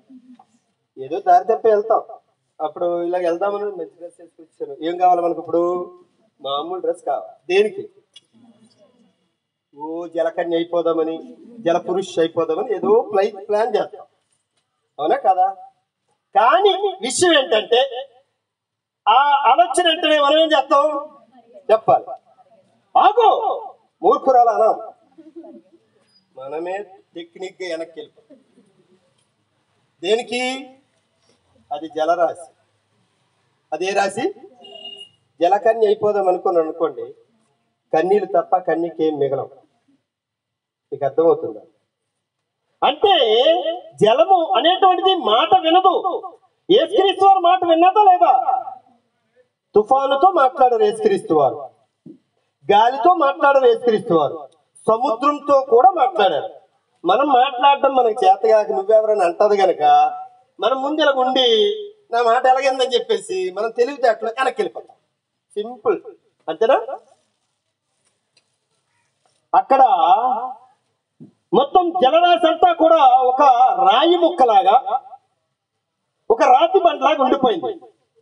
[SPEAKER 2] ఏదో దారి తప్పి వెళ్తాం. అప్పుడు ఇలా వెళ్దామని మంచి డ్రెస్ వేసుకొచ్చాను. ఏం కావాలి మనకు? ఇప్పుడు మామూలు డ్రెస్ కావాలి. దేనికి? జలకన్య అయిపోదామని, జలపురుష్ అయిపోదామని ఏదో ప్లాన్ చేస్తాం, అవునా కదా? కానీ విషయం ఏంటంటే ఆ ఆలోచన వెంటనే మనం ఏం చేస్తాం? చెప్పాలి, ఆగు మూర్ఖురాలు అనం. మనమే టెక్నిక్ గా వెనక్కి వెళ్ళిపోతాం. దేనికి? అది జలరాశి. అదే రాశి జలకన్య అయిపోదాం అనుకోండి, కన్నీళ్ళు తప్ప కన్యకి ఏం మిగలం. మీకు అర్థమవుతుందా? అంటే జలము అనేటువంటిది మాట వినదు. యేసుక్రీస్తు వారు మాట విన్నదా లేదా? తుఫానుతో మాట్లాడారు యేసుక్రీస్తు వారు, గాలితో మాట్లాడారు యేసుక్రీస్తు వారు, సముద్రంతో కూడా మాట్లాడారు. మనం మాట్లాడడం మనకు చేతగాక నువ్వెవరని అంటది గనక మనం ముందు ఇలా ఉండి నా మాట ఎలాగైందని చెప్పేసి మనం తెలివితేటలో వెనక్కి వెళ్ళిపోతాం. సింపుల్, అంతేనా? అక్కడ మొత్తం జలరాశి అంతా కూడా ఒక రాయి ముక్కలాగా, ఒక రాతి బండలాగా ఉండిపోయింది.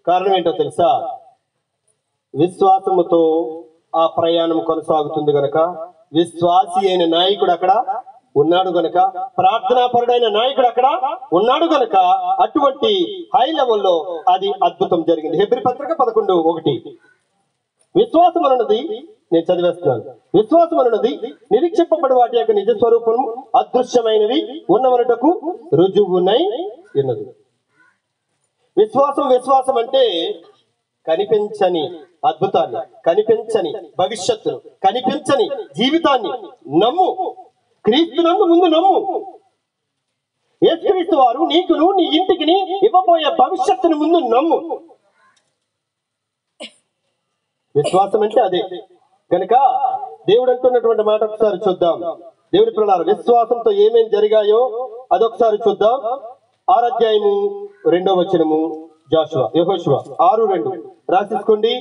[SPEAKER 2] కారణం ఏంటో తెలుసా? విశ్వాసముతో ఆ ప్రయాణం కొనసాగుతుంది గనక, విశ్వాసి అయిన నాయకుడు అక్కడ ఉన్నాడు గనక, ప్రార్థనాపరుడైన నాయకుడు అక్కడ ఉన్నాడు గనక అటువంటి హై లెవెల్లో అది అద్భుతం జరిగింది. హెబ్రీ పత్రిక 11:1. విశ్వాసం అన్నది, నేను చదివేస్తున్నాను, విశ్వాసం అన్నది నిరీక్షింపబడి వాటి యొక్క నిజ స్వరూపం, అదృశ్యమైనవి ఉన్నవనటకు రుజువునై ఉన్నది. విశ్వాసం అంటే కనిపించని అద్భుతాన్ని, కనిపించని భవిష్యత్తును, కనిపించని జీవితాన్ని నమ్ము. క్రీస్తునందు ముందు నమ్ము. యేసుక్రీస్తు వారు నీకును నీ ఇంటికి ఇవ్వబోయే భవిష్యత్తును ముందు నమ్ము. విశ్వాసం అంటే అదే. కనుక దేవుడు అంటున్నటువంటి మాట ఒకసారి చూద్దాం. దేవుడి పిల్లలారా, విశ్వాసంతో ఏమేం జరిగాయో అదొకసారి చూద్దాం. 6వ అధ్యాయము 2వ వచనము యెహోషువ 6:2 రాసేసుకోండి.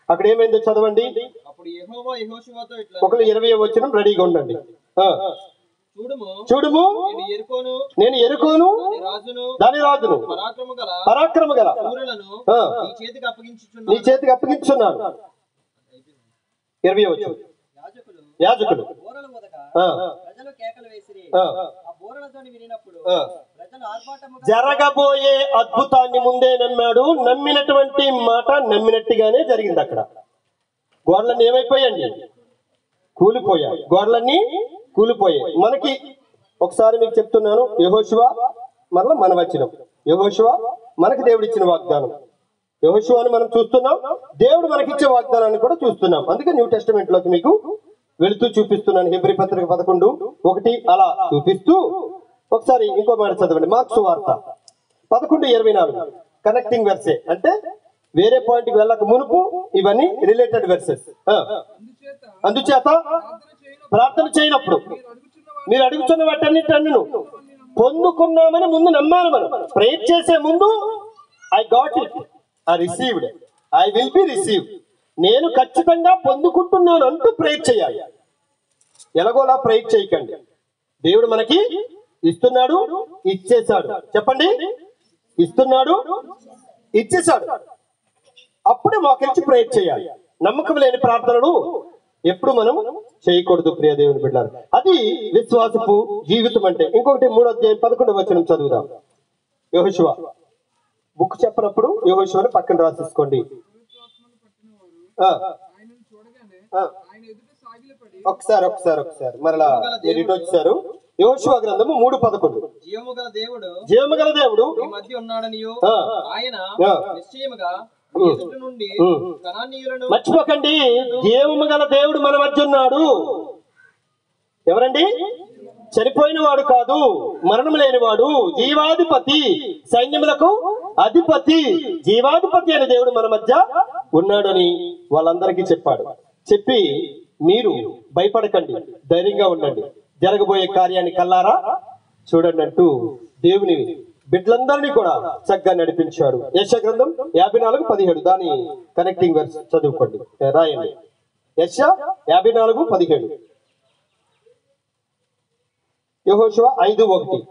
[SPEAKER 2] అక్కడ ఏమైందో చదవండి.
[SPEAKER 1] అప్పుడు యెహోవా యెహోషువతో ఇట్లా,
[SPEAKER 2] ఒకళ్ళు 20వ వచనం రెడీగా ఉండండి. చూడుము నేను ఎరుకోను దాని రాజును పరాక్రమ గల నీ చేతికి అప్పగించున్నాను. 20వ వచనం. యాజకులు జరగబోయే అద్భుతాన్ని ముందే నమ్మాడు. నమ్మినటువంటి మాట నమ్మినట్టుగానే జరిగింది. అక్కడ గోడలన్నీ ఏమైపోయాయండి? కూలిపోయాయి. గోడలన్నీ కూలిపోయాయి. మనకి ఒకసారి మీకు చెప్తున్నాను, యెహోషువ మరలా మన వచనం. యెహోషువ మనకి దేవుడు ఇచ్చిన వాగ్దానం. యెహోషువని మనం చూస్తున్నాం, దేవుడు మనకిచ్చే వాగ్దానాన్ని కూడా చూస్తున్నాం. అందుకే న్యూ టెస్టిమెంట్ లోకి మీకు వెళుతూ చూపిస్తున్నాను. హెబ్రీ పత్రిక 11:1 అలా చూపిస్తూ ఒకసారి ఇంకో మాట చదవండి. మార్క్స్ వార్త 11:24 కనెక్టింగ్ వెర్సే, అంటే వేరే పాయింట్ కి వెళ్ళక మునుపు ఇవన్నీ రిలేటెడ్ వెర్సెస్. అందుచేత ప్రార్థన చేయనప్పుడు మీరు అడుగుతున్న వాటన్నిటన్ను పొందుకున్నామని ముందు నమ్మాలి. మనం ప్రేయర్ చేసే ముందు I got it, I received, I will be received, నేను ఖచ్చితంగా పొందుకుంటున్నాను అంటూ ప్రేయర్ చేయాలి. ఎలాగోలా ప్రేయర్ చేయకండి. దేవుడు మనకి ఇస్తున్నాడు, ఇచ్చేశాడు. చెప్పండి, ఇస్తున్నాడు, ఇచ్చేశాడు. అప్పుడే మోకరించి ప్రేయర్ చేయాలి. నమ్మకం లేని ప్రార్థనలు ఎప్పుడు మనం చేయకూడదు ప్రియ దేవుని బిడ్డలారా. అది విశ్వాసపు జీవితం అంటే. ఇంకొకటి 3వ అధ్యాయం 11వ వచనం చదువుదాం. యెహోషువ బుక్ చెప్పినప్పుడు యెహోషువని పక్కన రాసేసుకోండి. ఒకసారి మరలా ఎడిట్ వచ్చారు. యెహోషువ గ్రంథము 3:11 జీవము గల దేవుడు
[SPEAKER 1] మీ మధ్య ఉన్నాడనియు ఆయన నిశ్చయముగా
[SPEAKER 2] మర్చిపోకండి, జీవము గల దేవుడు మన మధ్య ఉన్నాడు. ఎవరండి? చనిపోయిన వాడు కాదు, మరణం లేనివాడు, జీవాధిపతి, సైన్యములకు అధిపతి, జీవాధిపతి అనే దేవుడు మన మధ్య ఉన్నాడని వాళ్ళందరికీ చెప్పాడు. చెప్పి మీరు భయపడకండి, ధైర్యంగా ఉండండి, జరగబోయే కార్యాన్ని కల్లారా చూడండి అంటూ దేవుని బిడ్డలందరినీ కూడా చక్కగా నడిపించాడు. యెషయా గ్రంథం 54:17 దాని కనెక్టింగ్ వర్స్ చదువుకోండి, రాయండి. యెషయా 54:17 యెహోషువ 5:1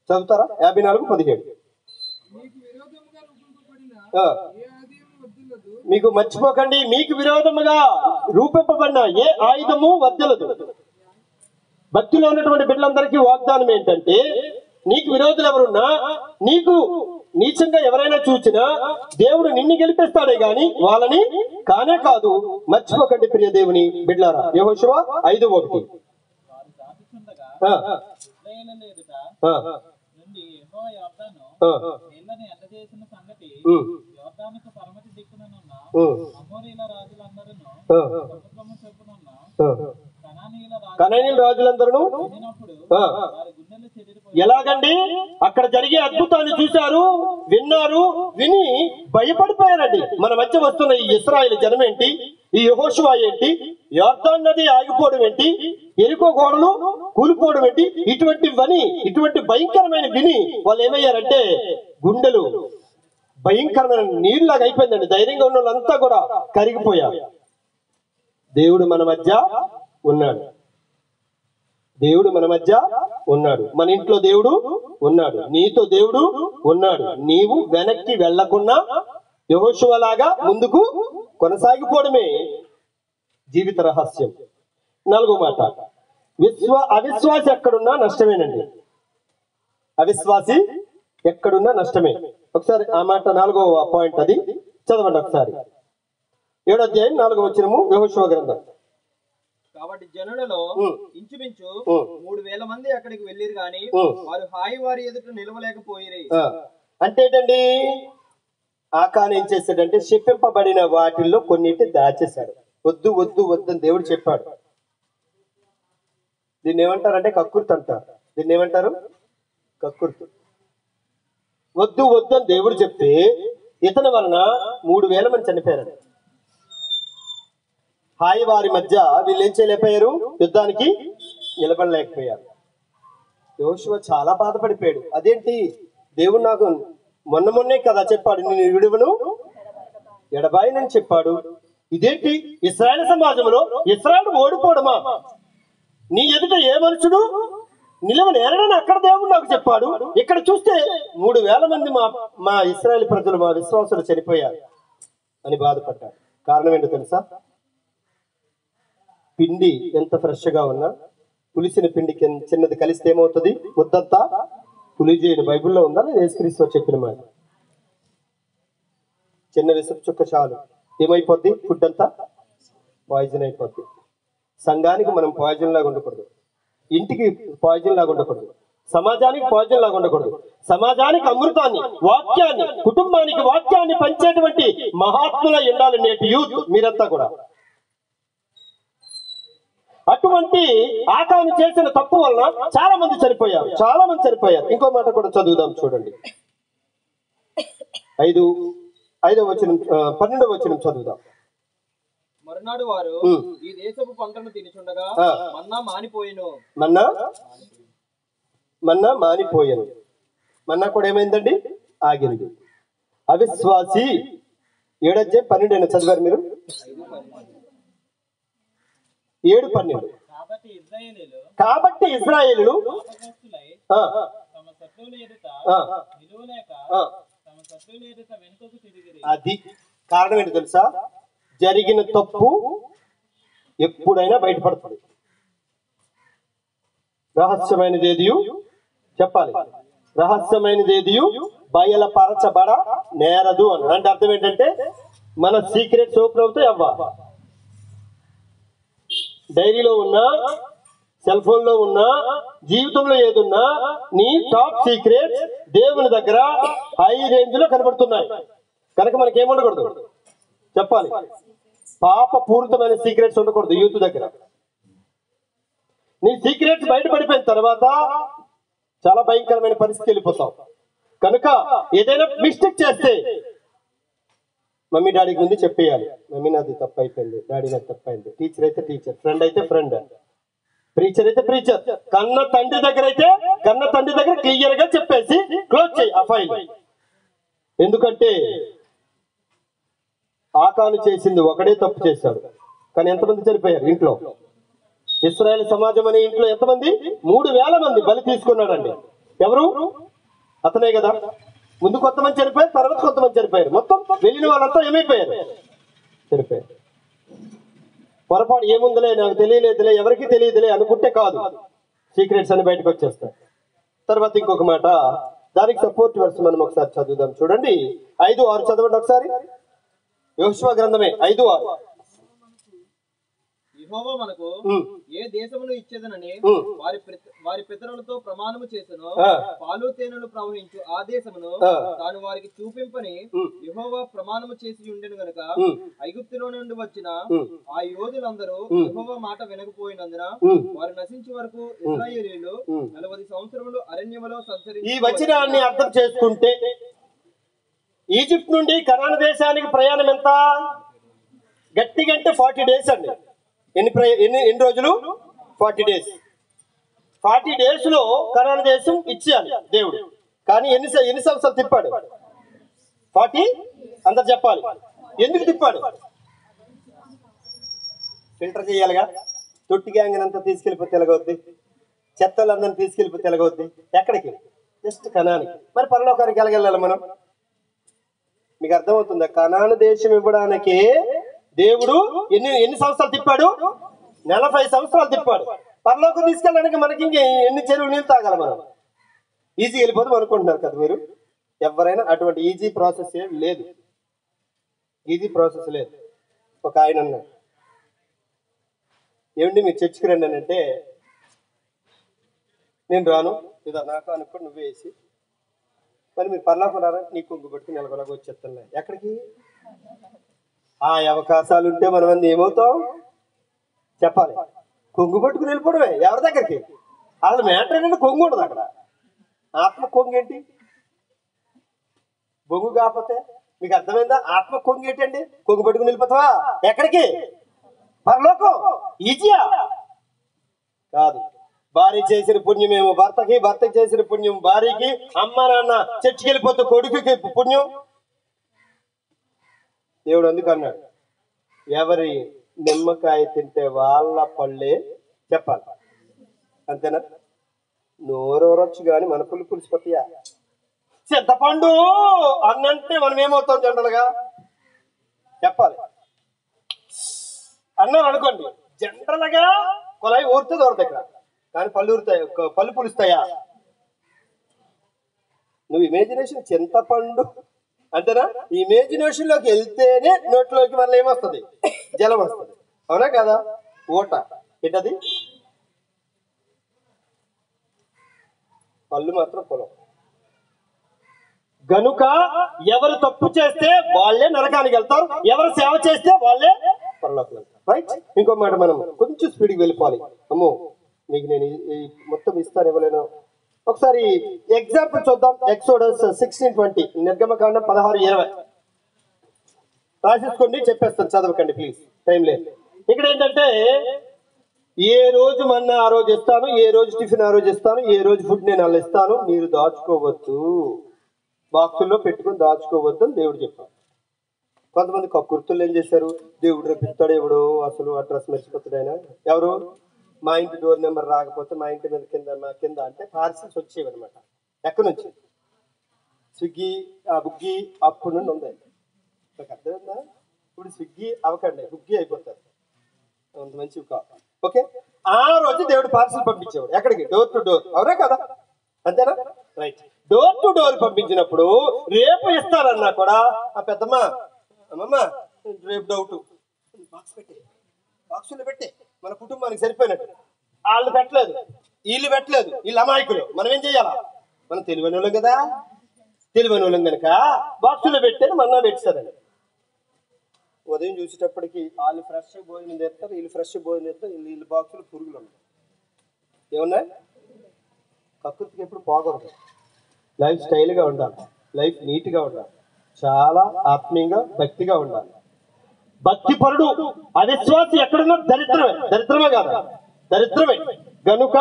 [SPEAKER 2] చదువుతారా? 54:17 మీకు మర్చిపోకండి, మీకు విరోధముగా రూపింపబడిన ఏ ఆయుధము వర్ధిల్లదు. భక్తిలో ఉన్నటువంటి బిడ్డలందరికీ వాగ్దానం ఏంటంటే, నీకు విరోధులు ఎవరున్నా, నీకు నీచంగా ఎవరైనా చూసినా దేవుడు నిన్ను గెలిపిస్తాడే గాని వాళ్ళని కానే కాదు. మర్చిపోకండి ప్రియ దేవుని బిడ్డలారా. యెహోషువ 5:1 కనానీయుల రాజులందరూ ఎలాగండి అక్కడ జరిగే అద్భుతాన్ని చూశారు, విన్నారు, విని భయపడిపోయారండి. మన మధ్య వస్తున్న ఈ ఇశ్రాయేలు జనం ఏంటి, ఈ యెహోషువ ఏంటి, యొర్దాను నది ఆగిపోవడం ఏంటి, యెరికో గోడలు కూలిపోవడం ఏంటి, ఇటువంటి భయంకరమైన విని వాళ్ళు ఏమయ్యారంటే గుండెలు భయంకరమైన నీళ్ళలాగా అయిపోయిందండి. ధైర్యంగా ఉన్న వాళ్ళంతా కూడా కరిగిపోయారు. దేవుడు మన మధ్య ఉన్నాడు. దేవుడు మన మధ్య ఉన్నాడు. మన ఇంట్లో దేవుడు ఉన్నాడు. నీతో దేవుడు ఉన్నాడు. నీవు వెనక్కి వెళ్లకుండా యెహోషువలాగా ముందుకు కొనసాగిపోవడమే జీవిత రహస్యం. 4వ మాట, అవిశ్వాసి ఎక్కడున్నా నష్టమేనండి. అవిశ్వాసి ఎక్కడున్నా నష్టమే. ఒకసారి ఆ మాట 4వ పాయింట్ అది చదవండి ఒకసారి. 7వ అధ్యాయం 4వ వచనము యెహోషువ గ్రంథం.
[SPEAKER 1] కాబట్టి జనులలో ఇంచుమించు 3,000 మంది అక్కడికి వెళ్ళిరు గాని వారు హాయి వారి ఎదుట నిలవలేకపోయిరి.
[SPEAKER 2] అంటే ఏంటండి, ఆకాన్ ఏం చేశాడంటే శపింపబడిన వాటిల్లో కొన్నింటి దాచేశాడు. వద్దు వద్దు వద్దు అని దేవుడు చెప్పాడు. దీన్ని ఏమంటారంటే కక్కుర్తి అంటారు. దీన్ని ఏమంటారు? కక్కుర్తి. వద్దు వద్దు అని దేవుడు చెప్తే ఇతని వలన 3,000 మంది చనిపోయారు.
[SPEAKER 1] హాయి వారి మధ్య వీళ్ళు ఏం చేయలేకపోయారు, యుద్ధానికి నిలబడలేకపోయారు. యోషువ చాలా బాధపడిపోయాడు. అదేంటి, దేవుడు నాకు మొన్నే కదా చెప్పాడు, నేను విడువను ఎడబాయనని చెప్పాడు. ఇదేంటి, ఇశ్రాయేలు సమాజంలో ఇశ్రాయేలు ఓడిపోవడమా? నీ ఎదుట ఏ మనుషుడు నిలవనేరడని అక్కడ దేవుడు నాకు చెప్పాడు. ఇక్కడ చూస్తే 3,000 మంది మా ఇశ్రాయేలు ప్రజలు, మా విశ్వాసులు చనిపోయారు అని బాధపడ్డాడు. కారణం ఏంటో తెలుసా? పిండి ఎంత ఫ్రెష్ గా ఉన్నా పులిసిన పిండికి చిన్నది కలిస్తే ఏమవుతుంది, ముద్దంతా పులిజేయను. బైబిల్లో ఉందా లేదా యేసుక్రీస్తు చెప్పిన మాట? చిన్న విసుపు చుక్క చాలు ఏమైపోద్ది, ఫుడ్ అంతా పాయిజన్ అయిపోద్ది. సంఘానికి మనం పాయిజన్ లాగా ఉండకూడదు, ఇంటికి పాయిజన్ లాగా ఉండకూడదు, సమాజానికి పాయిజన్ లాగా ఉండకూడదు. సమాజానికి అమృతాన్ని, వాక్యాన్ని, కుటుంబానికి వాక్యాన్ని పంచేటువంటి మహాత్ముల ఉండాలి నేటి యూత్ మీరంతా కూడా. అటువంటి ఆకాను చేసిన తప్పు వలన చాలా మంది చనిపోయారు, చాలా మంది చనిపోయారు. ఇంకో మాట కూడా చదువుదాం చూడండి. 5వ వచనం 12వ వచనం చదువుదాం.
[SPEAKER 3] మరునాడు వారు ఈ దేశపు పంటను తినుచుండగా మన్నా మానిపోయెను.
[SPEAKER 1] మన్నా మానిపోయాను. మన్నా కూడా ఏమైందండి, ఆగింది. అవిశ్వాసి 7:12 చదివారు మీరు? 7:12. కాబట్టి ఇశ్రాయేలీయులు అది కారణం ఏంటి తెలుసా? జరిగిన తప్పు ఎప్పుడైనా బయటపడుతుంది. రహస్యమైనదేదియు చెప్పాలి, రహస్యమైనదేదియు బయలుపరచబడ నేరదు అని. అంటే అర్థం ఏంటంటే మన సీక్రెట్స్ ఓపెన్ అవుతాయి. అవ్వ డైరీలో ఉన్నా, సెల్ ఫోన్ లో ఉన్నా, జీవితంలో ఏదున్నా నీ టాప్ సీక్రెట్ దేవుని దగ్గర హై రేంజ్ లో కనబడుతున్నాయి. కనుక మనకి ఏముండకూడదు చెప్పాలి, పాప పూరితమైన సీక్రెట్స్ ఉండకూడదు యూత్ దగ్గర. నీ సీక్రెట్స్ బయటపడిపోయిన తర్వాత చాలా భయంకరమైన పరిస్థితి వెళ్ళిపోతావు. కనుక ఏదైనా మిస్టేక్ చేస్తే మమ్మీ డాడీకి ముందు చెప్పేయాలి, మమ్మీ నాది తప్పు అయిపోయింది, డాడీ నాది తప్పు అయింది. టీచర్ అయితే టీచర్, ఫ్రెండ్ అయితే ఫ్రెండ్, ప్రీచర్ అయితే ప్రీచర్, కన్న తండ్రి దగ్గర అయితే కన్న తండ్రి దగ్గర క్లియర్ గా చెప్పేసి క్లోజ్ చేయి ఆ ఫైల్. ఎందుకంటే ఆకాను చేసింది ఒకడే తప్పు చేశాడు, కానీ ఎంతమంది చనిపోయారు ఇంట్లో? ఇశ్రాయేలు సమాజం అనే ఇంట్లో ఎంతమంది? 3,000 మంది బలి తీసుకున్నాడండి. ఎవరు? అతనే కదా. ముందు కొంతమంది చనిపోయారు, తర్వాత కొంతమంది చనిపోయారు. మొత్తం వెళ్ళిన వాళ్ళంతా ఏమైపోయారు? చనిపోయారు. పొరపాటు ఏముందిలే, నాకు తెలియలేదులే, ఎవరికి తెలియదులే అనుకుంటే కాదు, సీక్రెట్స్ అని బయటకు వచ్చేస్తాయి. తర్వాత ఇంకొక మాట, దానికి సపోర్ట్ వర్స్ మనం ఒకసారి చదువుదాం చూడండి. 5:6 చదవండి ఒకసారి. యోషువ గ్రంథమే 5:6.
[SPEAKER 3] యెహోవా మనకు ఏ దేశమును ఇచ్చేదనని వారి పితరులతో ప్రమాణము చేసెను, పాలు తేనెలు ప్రవహించు ఆ దేశమును తాను వారికి చూపింపని యెహోవా ప్రమాణము చేసి ఉండెను గనుక ఐగుప్తులో నుండి వచ్చిన ఆ యోధులందరూ యెహోవా మాట వినకపోయినందున వారు నశించే వరకు ఇశ్రాయేలీయులు 40 సంవత్సరములు అరణ్యములో సంచరించి.
[SPEAKER 1] ఈ వచనాన్ని అర్థం చేసుకుంటే ఈజిప్ట్ నుండి కనాను దేశానికి ప్రయాణం ఎంత? గట్టిగంటే 40 డేస్ అండి. ఎన్ని రోజులు? 40 డేస్. 40 డేస్ లో కనాను దేశం ఇచ్చేయాలి దేవుడు. కానీ ఎన్ని సంవత్సరాలు తిప్పాడు? 40. అందరు చెప్పాలి, ఎందుకు తిప్పాడు? ఫిల్టర్ చేయాలిగా. తొట్టి గ్యాంగ్ అంతా తీసుకెళ్ళిపోతే ఎలాగవుద్ది? చెత్తలందరినీ తీసుకెళ్ళిపోతే ఎలాగవుద్ది? ఎక్కడికి? జస్ట్ కనానికి. మరి పరలోకానికి ఎలాగెళ్ళాలి మనం? మీకు అర్థమవుతుందా? కనాను దేశం ఇవ్వడానికి దేవుడు ఎన్ని సంవత్సరాలు తిప్పాడు? 40 సంవత్సరాలు తిప్పాడు. పరలోకం తీసుకెళ్ళడానికి మనకి ఇంక ఎన్ని చెరువు నీళ్ళు తాగాలి మనం? ఈజీ వెళ్ళిపోతాం అనుకుంటున్నారు కదా మీరు. ఎవరైనా అటువంటి ఈజీ ప్రాసెస్ ఏం లేదు, ఈజీ ప్రాసెస్ లేదు. ఒక ఆయన అన్నాడు, ఏమండి మీరు చర్చికి రండి అని అంటే, నేను రాను, ఇదా నాకు అనుకో నువ్వే వేసి, మరి మీరు పరలోకం రారా, నీకు కొంగు పట్టుకుని నెలకొలాగా వచ్చేస్తానులే. ఎక్కడికి? ఆ అవకాశాలు ఉంటే మనం అంది ఏమవుతాం చెప్పాలి. కొంగు పట్టుకుని వెళ్ళిపోవడమే. ఎవరి దగ్గరికి? అసలు మ్యాటర్ ఏంటంటే కొంగు ఉండదు అక్కడ. ఆత్మ కొంగు ఏంటి? బొంగు కాకపోతే మీకు అర్థమైందా? ఆత్మ కొంగు ఏంటండి? కొంగు పట్టుకుని వెళ్ళిపోతావా? ఎక్కడికి?
[SPEAKER 2] పరలోకం ఈజీయా కాదు. భార్య చేసిన పుణ్యమేమో భర్తకి, భర్తకి చేసిన పుణ్యం భార్యకి, అమ్మ నాన్న చర్చికి వెళ్ళిపోతే కొడుకుకి పుణ్యం. దేవుడు అందుకు అన్నాడు, ఎవరి నిమ్మకాయ తింటే వాళ్ళ పళ్ళే చెప్పాలి. అంతేనా? నోరొరొచ్చు కానీ మన పుల్లు పులిసిపోతాయా? చింతపండు అన్నంటే మనం ఏమవుతాం? జనరల్గా చెప్పాలి అన్నారు అనుకోండి, జనరల్గా కొలాయి ఊరుతుంది ఊరదు ఇక్కడ, కానీ పళ్ళు ఊరుతాయి, పళ్ళు పులుస్తాయా? నువ్వు ఇమేజినేషన్ చింతపండు అంతేనా? ఇమేజినేషన్ లోకి వెళ్తేనే నోట్లోకి మళ్ళీ ఏమొస్తుంది? జలం వస్తుంది. అవునా కదా? ఊట ఏంటది? పళ్ళు మాత్రం పొలం. గనుక ఎవరు తప్పు చేస్తే వాళ్ళే నరకానికి వెళ్తారు, ఎవరు సేవ చేస్తే వాళ్ళే పరలోకి వెళ్తారు. రైట్? ఇంకో మాట, మనం కొంచెం స్పీడ్కి వెళ్ళిపోవాలి. అమ్మో మీకు నేను మొత్తం ఇస్తాను ఇవ్వలేను. ఒకసారి ఎగ్జాంపుల్ చూద్దాం. ఎక్సోడస్ 16:20, నిర్గమకాండం 16:20 రాసేసుకోండి, చెప్పేస్తాను, చదవకండి ప్లీజ్, టైం లేదు. ఇక్కడ ఏంటంటే, ఏ రోజు మన్నా ఆ రోజు ఇస్తాను, ఏ రోజు టిఫిన్ ఆ రోజు ఇస్తాను, ఏ రోజు ఫుడ్ నేను అలా ఇస్తాను, మీరు దాచుకోవద్దు, బాక్సుల్లో పెట్టుకుని దాచుకోవద్దు అని దేవుడు చెప్పాడు. కొంతమంది కక్కుర్తులు ఏం చేశారు, దేవుడు రేపిస్తాడు ఎవడు అసలు అడ్రస్ మర్చిపోతాడు ఆయన. ఎవరు? మా ఇంటి డోర్ నెంబర్ రాకపోతే మా ఇంటి మీద కింద అంటే పార్సిల్స్ వచ్చేవి అనమాట. ఎక్కడి నుంచి? స్విగ్గీ బుగ్గి అప్పుడు నుండి ఉంది. నాకు అర్థమైందా? ఇప్పుడు స్విగ్గీ అవ్వకండి, బుగ్గి అయిపోతారు, అంత మంచివి కాదు. ఓకే, ఆ రోజు దేవుడు పార్సిల్ పంపించేవాడు. ఎక్కడికి? Door to door. అవునా కదా? అంతేనా? రైట్. డోర్ టు డోర్ పంపించినప్పుడు రేపు ఇస్తారన్నా కూడా, ఆ పెద్దమ్మ అమ్మమ్మ రేపు డౌట్ బాక్స్ పెట్టే, బాక్సులు పెట్టే, మన కుటుంబానికి సరిపోయినట్టు. వాళ్ళు పెట్టలేదు, వీళ్ళు పెట్టలేదు, వీళ్ళు అమాయకులు. మనం ఏం చెయ్యాలా? మనం తెలివైన వాళ్ళం కదా, తెలివైన వాళ్ళం కనుక బాక్సులో పెట్టారు, మన్నా పెట్టారండి. ఉదయం చూసేటప్పటికి వాళ్ళు ఫ్రెష్ భోజనం చేస్తారు, వీళ్ళు ఫ్రెష్ భోజనం చేస్తారు, వీళ్ళు బాక్సులు పురుగులు ఉన్నాయి. ఏమన్నా? కకృతికి ఎప్పుడు పోకూడదు. లైఫ్ స్టైల్గా ఉండాలి, లైఫ్ నీట్గా ఉండాలి, చాలా ఆత్మీయంగా భక్తిగా ఉండాలి. భక్తిపరుడు అవిశ్వాసి ఎక్కడున్నా దరిద్రమే. దరిద్రమే కాదు, దరిద్రమే. గనుక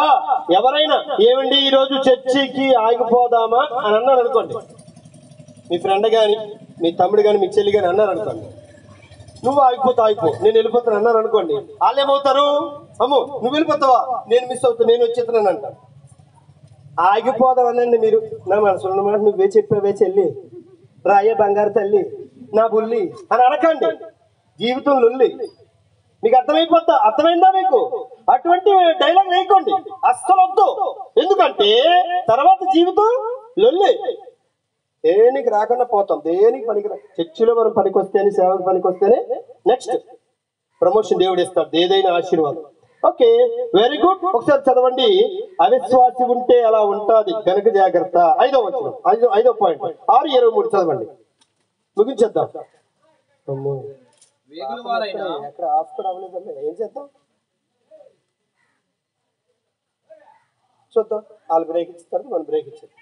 [SPEAKER 2] ఎవరైనా ఏమండి ఈరోజు చర్చికి ఆగిపోదామా అని అన్నారు అనుకోండి, మీ ఫ్రెండ్ కానీ మీ తమ్ముడు కానీ మీ చెల్లి కానీ అన్నారు అనుకోండి, నువ్వు ఆగిపో, నేను వెళ్ళిపోతాను అన్నారు అనుకోండి, వాళ్ళు ఏమవుతారు? అమ్మో నువ్వు వెళ్ళిపోతావా, నేను మిస్ అవుతా, నేను వచ్చేస్తున్నాను అంటారు. ఆగిపోదాం అనండి మీరు, నా మనసులో ఉన్నమాట నువ్వే చెప్పావే చెల్లి, రాయే బంగారు తల్లి, నా బుల్లి అని అనకండి. జీవితం లొల్లి. మీకు అర్థమైందా మీకు? అటువంటి డైలాగ్ వేయకండి, అస్సలు వద్దు. ఎందుకంటే తర్వాత జీవితం లొల్లి. దేనికి రాకుండా పోతాం, దేనికి పనికిరా. చర్చిలో మనం పనికొస్తేనే, సేవకు పనికొస్తేనే నెక్స్ట్ ప్రమోషన్ దేవుడు ఇస్తాడు, ఏదైనా ఆశీర్వాదం. Okay, very good. ఒకసారి చదవండి. అవిశ్వాసి ఉంటే అలా ఉంటుంది కనుక జాగ్రత్త. 5వ వచనం, 5వ పాయింట్, 6:23 చదవండి, ముగించేద్దాం. ఎక్కడ ఆఫ్ కూడా అవ్వలేదండి, ఏం చేద్దాం చూద్దాం. వాళ్ళు బ్రేక్ ఇస్తారు, మనం బ్రేక్ ఇచ్చేది,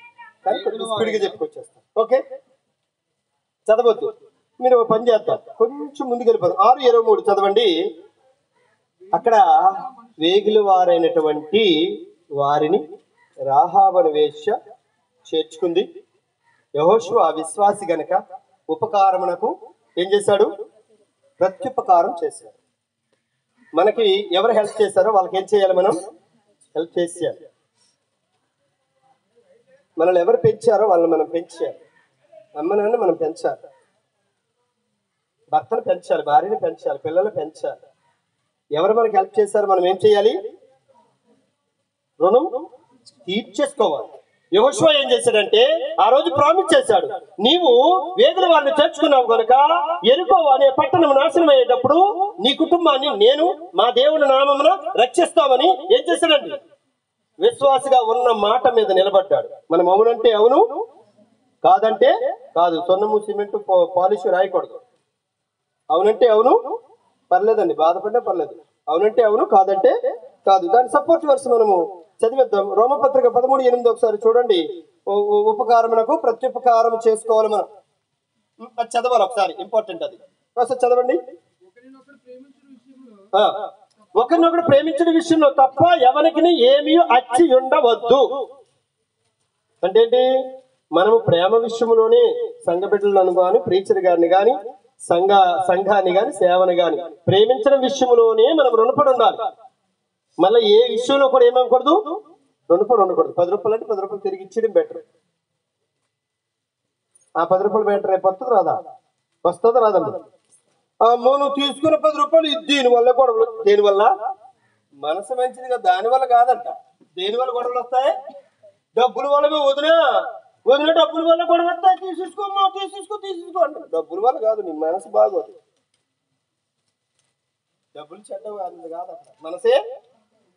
[SPEAKER 2] కానీ కొంచెం స్పీడ్గా చెప్పుకొచ్చేస్తాం. ఓకే, చదవద్దు, మీరు పని చేద్దాం, కొంచెం ముందుకు వెళ్ళిపోతాం. 6:23 చదవండి. అక్కడ వేగుల వారైనటువంటి వారిని రాహాబను వేశ్య చేర్చుకుంది. యెహోషువ విశ్వాసి గనక ఉపకారమునకు ఏం చేశాడు? ప్రత్యుపకారం చేశాడు. మనకి ఎవరు హెల్ప్ చేశారో వాళ్ళకి ఏం చేయాలి? మనం హెల్ప్ చేసేయాలి. మనల్ని ఎవరు పెంచారో వాళ్ళని మనం పెంచాలి. అమ్మ నాన్న మనం పెంచాలి, భర్తను పెంచాలి, భార్యని పెంచాలి, పిల్లలు పెంచాలి. ఎవరు మనకి హెల్ప్ చేశారో మనం ఏం చేయాలి? రుణం తీర్చేసుకోవాలి. యెహోషువ ఏం చేశాడంటే ఆ రోజు ప్రామిస్ చేశాడు, నీవు వేగుల వారిని చేర్చుకున్నావు కనుక యెరికో అనే పట్టణం నాశనం అయ్యేటప్పుడు నీ కుటుంబాన్ని నేను మా దేవుని నామమున రక్షిస్తామని ఏం చేశాడండి? విశ్వాసగా ఉన్న మాట మీద నిలబడ్డాడు. మనం అవునంటే అవును, కాదంటే కాదు. సొన్నము సిమెంట్ పాలిష్ రాయకూడదు. అవునంటే అవును, పర్లేదండి, బాధపడ్డా పర్లేదు. అవునంటే అవును, కాదంటే కాదు. దాని సపోర్ట్ వర్స్ మనము చదివేద్దాం. రోమపత్రిక 13:8 ఒకసారి చూడండి. ఉపకారమునకు ప్రత్యుపకారం చేసుకోవాలి మనం. అది చదవాలి ఒకసారి, ఇంపార్టెంట్ అది. ఒకసారి చదవండి. ఒకరినొకరు ప్రేమించిన విషయంలో తప్ప ఎవరికి ఏమీ అచ్చి ఉండవద్దు. అంటే ఏంటి? మనము ప్రేమ విషయంలోనే సంఘ బిడ్డలను కానీ ప్రీచర్ గారిని కానీ సంఘాన్ని కానీ సేవని కానీ ప్రేమించిన విషయంలోనే మనం రుణపడి ఉండాలి. మళ్ళీ ఏ విషయంలో కూడా ఏమనకూడదు, రుణపడి ఉండకూడదు. 10 రూపాయలు అంటే 10 రూపాయలు తిరిగి ఇచ్చేయడం బెటర్. ఆ 10 రూపాయలు బెటర్ రేపు వస్తుంది రాదా? వస్తుందా రాదమ్మా? అమ్మో నువ్వు తీసుకున్న 10 రూపాయలు దీనివల్ల గొడవలు. దేనివల్ల? మనసు మంచిది కదా, దానివల్ల కాదంట. దేనివల్ల గొడవలు వస్తాయి? డబ్బుల వల్ల వదిన డబ్బుల వల్ల గొడవ వస్తాయి. తీసేసుకో అంట. డబ్బుల వల్ల కాదు, నీ మనసు బాగోదు. డబ్బులు చెడ్డవి కాదు అక్కడ,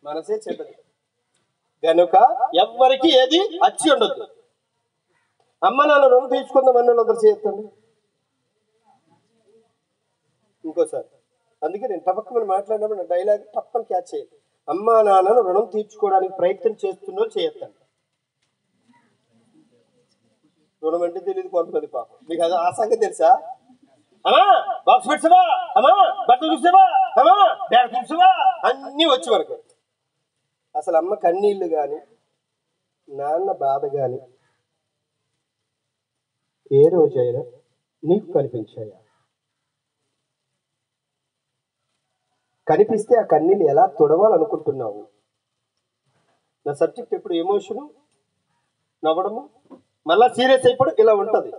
[SPEAKER 2] మనసే చెడ్డది. కనుక ఎవ్వరికి ఏది అచ్చి ఉండదు. అమ్మ నాన్న రుణం తీసుకుందాం అన్న అందరు చేయండి ఇంకోసారి. అందుకే నేను టపక్కమని మాట్లాడినప్పుడు నా డైలాగ్ టప్పని క్యాచ్ చేయాలి. అమ్మా నాన్నను రుణం తీర్చుకోవడానికి ప్రయత్నం చేస్తున్నో చేయొద్దండి. రుణం అంటే తెలియదు కొంతమంది పాపం. మీకు అది ఆ సంగతి తెలుసా? అమ్మా బాక్స్ పెట్టావా, అమ్మా బట్టలు చూసావా, అమ్మా బ్యాగ్ చూసావా, అన్నీ వచ్చి వరకు. అసలు అమ్మ కన్నీళ్లు కానీ నాన్న బాధ కానీ ఏ రోజైనా నీకు కనిపించాయా? కనిపిస్తే ఆ కన్నీళ్ళు ఎలా తుడవాలనుకుంటున్నావు? నా సబ్జెక్ట్ ఎప్పుడు ఎమోషను, నవ్వడము, మళ్ళా సీరియస్ అయిపోవడం ఇలా ఉంటుంది.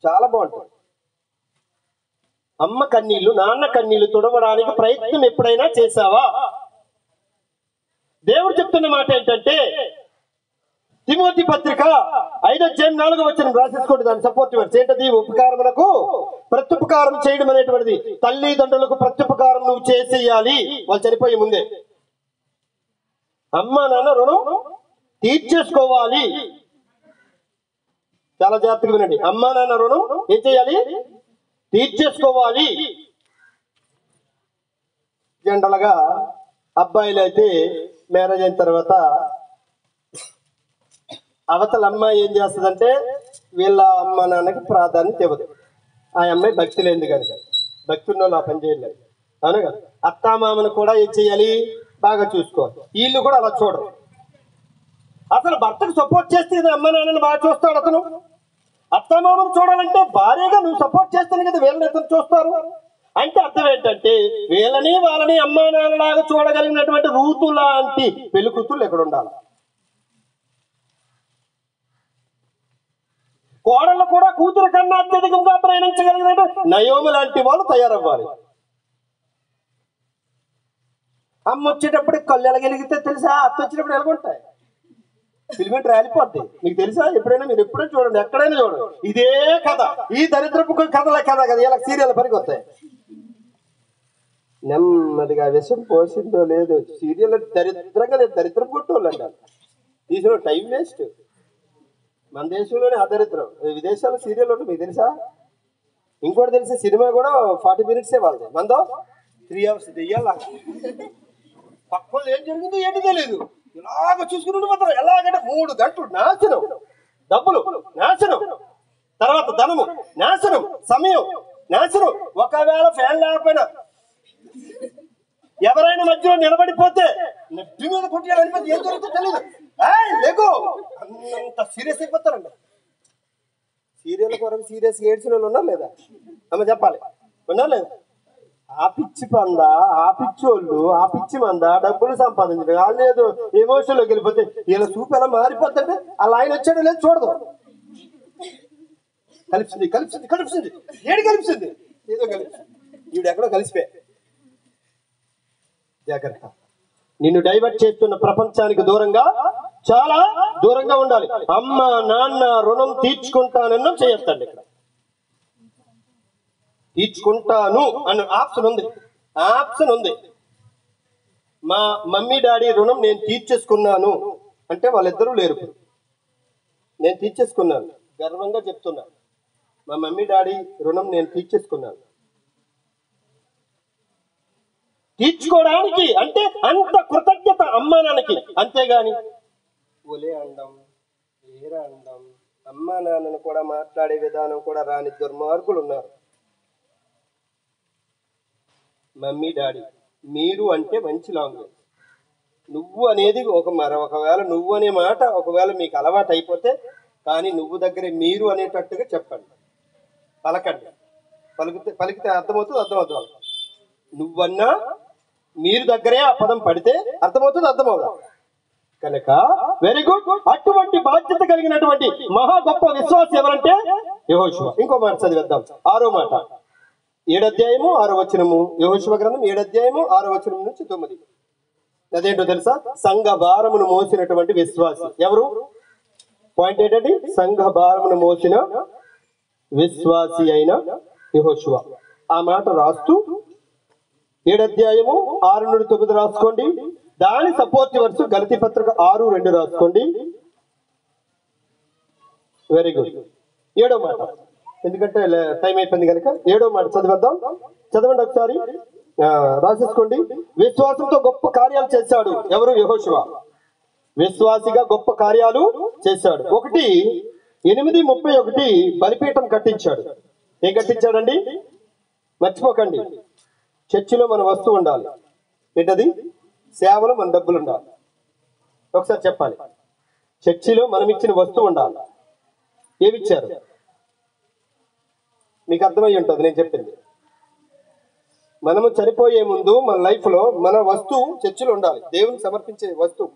[SPEAKER 2] చాలా బాగుంటుంది. అమ్మ కన్నీళ్లు నాన్న కన్నీళ్లు తుడవడానికి ప్రయత్నం ఎప్పుడైనా చేశావా? దేవుడు చెప్తున్న మాట ఏంటంటే తిమోతి పత్రిక 5:4 రాసేసుకోండి. దాని సపోర్ట్ వర్స్ ఏంటది? ఉపకారములకు ప్రత్యుపకారం చేయడం అనేటువంటిది. తల్లిదండ్రులకు ప్రత్యుపకారం నువ్వు చేసేయాలి వాళ్ళు చనిపోయే ముందే. అమ్మ నాన్న రుణం తీర్చేసుకోవాలి. చాలా జాగ్రత్తగా వినండి. అమ్మ నాన్న రుణం ఏం చేయాలి? తీర్చేసుకోవాలి. జనరల్గా అబ్బాయిలు అయితే మ్యారేజ్ అయిన తర్వాత అవతల అమ్మాయి ఏం చేస్తుందంటే వీళ్ళ అమ్మ నాన్నకి ప్రాధాన్యత ఇవ్వదు. ఆ అమ్మాయి భక్తి లేనిది కనుక, భక్తి ఉన్న వాళ్ళు ఆ పని చేయలేదు. అవును కదా? అత్తామామను కూడా ఏం చేయాలి? బాగా చూసుకోవాలి. వీళ్ళు కూడా అలా చూడరు. అసలు భర్తకు సపోర్ట్ చేస్తే అమ్మ నాన్నని బాగా చూస్తాడు అతను. అత్తామామను చూడాలంటే భార్యగా నువ్వు సపోర్ట్ చేస్తాను కదా వీళ్ళని అతను చూస్తారు. అంటే అర్థం ఏంటంటే వీళ్ళని వాళ్ళని అమ్మా నాన్నలాగా చూడగలిగినటువంటి రూతు లాంటి పెళ్లి కూతుళ్ళు ఎక్కడ ఉండాలి. కోడళ్ళు కూడా కూతురు కన్నా అత్యధికంగా ప్రయాణించగలిగినట్టు నయోమి లాంటి వాళ్ళు తయారవ్వాలి. అమ్మ వచ్చేటప్పుడు కళ్ళు ఎలాగెలిగితే తెలుసా? అత్త వచ్చినప్పుడు ఎలాగుంటాయి? ఫిల్మెంట్ రాలిపోద్ది. మీకు తెలుసా? ఎప్పుడైనా మీరు ఎప్పుడైనా చూడండి, ఎక్కడైనా చూడండి, ఇదే కథ. ఈ దరిద్రపు కథలే కథ కదా ఇలా సీరియల్ పనికి వస్తాయి. నెమ్మదిగా విషం పోసిందో లేదు సీరియల్ దరిద్రంగా లేదు. దరిద్రం కొట్టేవాళ్ళు అంటారు. తీసిన టైం వేస్ట్. మన దేశంలోనే అదరిద్రం. విదేశాల్లో సీరియల్ ఉంటుంది మీకు తెలుసా? ఇంకోటి తెలిసే సినిమా కూడా 40 మినిట్సే వాళ్ళది. మనదో 3 hours దెయ్యాలా. పక్కన ఏం జరిగిందో ఏంటి తెలియదు. ఇలాగ చూసుకుని మాత్రం ఎలాగంటే 3 గంటలు నాశనం. డబ్బులు నాశనం, తర్వాత ధనము నాశనం, సమయం నాశనం. ఒకవేళ ఫ్యాన్ లేకపోయినా ఎవరైనా మధ్యలో నిలబడిపోతే నెట్టి మీద కొట్టాలనిపోతే ఏం జరుగుతుందో తెలియదు. లేకు అంత సీరియస్ అయిపోతారండి. సీరియల్ కొరకు సీరియస్ ఏడ్చిన వాళ్ళు ఉన్నారు లేదా? అమ్మ చెప్పాలి, ఉన్నారు లేదా? ఆ పిచ్చి పంద, ఆ పిచ్చోళ్ళు, ఆ పిచ్చి మంద డబ్బులు సంపాదించడం వాళ్ళు ఏదో ఎమోషన్లోకి వెళ్ళిపోతే ఇలా చూపు ఎలా మారిపోతుంటే అలా ఆయన వచ్చాడో లేదు చూడదు. కలిసింది ఏడు కలిసింది ఏదో కలిసి ఈవిడ ఎక్కడో కలిసిపోయా. జాగ్రత్త. నిన్ను డైవర్ట్ చేస్తున్న ప్రపంచానికి దూరంగా, చాలా దూరంగా ఉండాలి. అమ్మ నాన్న రుణం తీర్చుకుంటానన్న చేయొద్దండి. ఇక్కడ తీర్చుకుంటాను అన్న ఆప్షన్ ఉంది. మా మమ్మీ డాడీ రుణం నేను తీర్చేసుకున్నాను అంటే వాళ్ళిద్దరూ లేరు. నేను తీర్చేసుకున్నాను, గర్వంగా చెప్తున్నాను. మా మమ్మీ డాడీ రుణం నేను తీర్చేసుకున్నాను. తీర్చుకోవడానికి అంటే అంత కృతజ్ఞత అమ్మా నాన్నకి. అంతేగాని ఒలే అండం, ఏరా అండం, అమ్మా నాన్నను కూడా మాట్లాడే విధానం కూడా రాని దుర్మార్గులు ఉన్నారు. మమ్మీ డాడీ మీరు అంటే మంచి లాంగ్వేజ్. నువ్వు అనేది ఒకవేళ నువ్వు అనే మాట ఒకవేళ మీకు అలవాటు అయిపోతే, కానీ నువ్వు దగ్గరే మీరు అనేటట్టుగా చెప్పండి, పలకండి. పలికితే అర్థమవుతుంది. నువ్వన్నా మీరు దగ్గరే ఆ పదం పడితే అర్థమవుదా? కనుక వెరీ గుడ్. అటువంటి బాధ్యత కలిగినటువంటి మహా గొప్ప విశ్వాసి ఎవరంటే యెహోషువ. ఇంకో మాట చదివేద్దాం, 6వ మాట, 7వ అధ్యాయము 6వ వచనము. యెహోషువ గ్రంథం 7వ అధ్యాయము 6వ వచనం నుంచి 9. అదేంటో తెలుసా? సంఘ భారమును మోసినటువంటి విశ్వాసి ఎవరు? పాయింట్ ఏంటండి? సంఘ భారమును మోసిన విశ్వాసి అయిన యెహోషువ. ఆ మాట రాస్తూ 7వ అధ్యాయము 6 నుండి 9 రాసుకోండి. దాని సపోర్ట్ వర్స్ గలతీ పత్రిక 6:2 రాసుకోండి. Very good. 7వ మాట, ఎందుకంటే టైం అయిపోయింది కనుక 7వ మాట చదివేద్దాం. చదవండి ఒకసారి, రాసేసుకోండి. విశ్వాసంతో గొప్ప కార్యాలు చేశాడు ఎవరు? యెహోషువ. విశ్వాసిగా గొప్ప కార్యాలు చేశాడు. 1:8-31 బలిపీఠం కట్టించాడు. ఏం కట్టించాడండి? మర్చిపోకండి, చర్చిలో మన వస్తువు ఉండాలి. ఏంటది? సేవలో మన డబ్బులు ఉండాలి. ఒకసారి చెప్పాలి, చర్చిలో మనం ఇచ్చిన వస్తువు ఉండాలి. ఏమిచ్చారు? మీకు అర్థమై ఉంటుంది నేను చెప్పింది. మనము చనిపోయే ముందు మన లైఫ్ లో మన వస్తువు చర్చిలో ఉండాలి. దేవుని సమర్పించే వస్తువు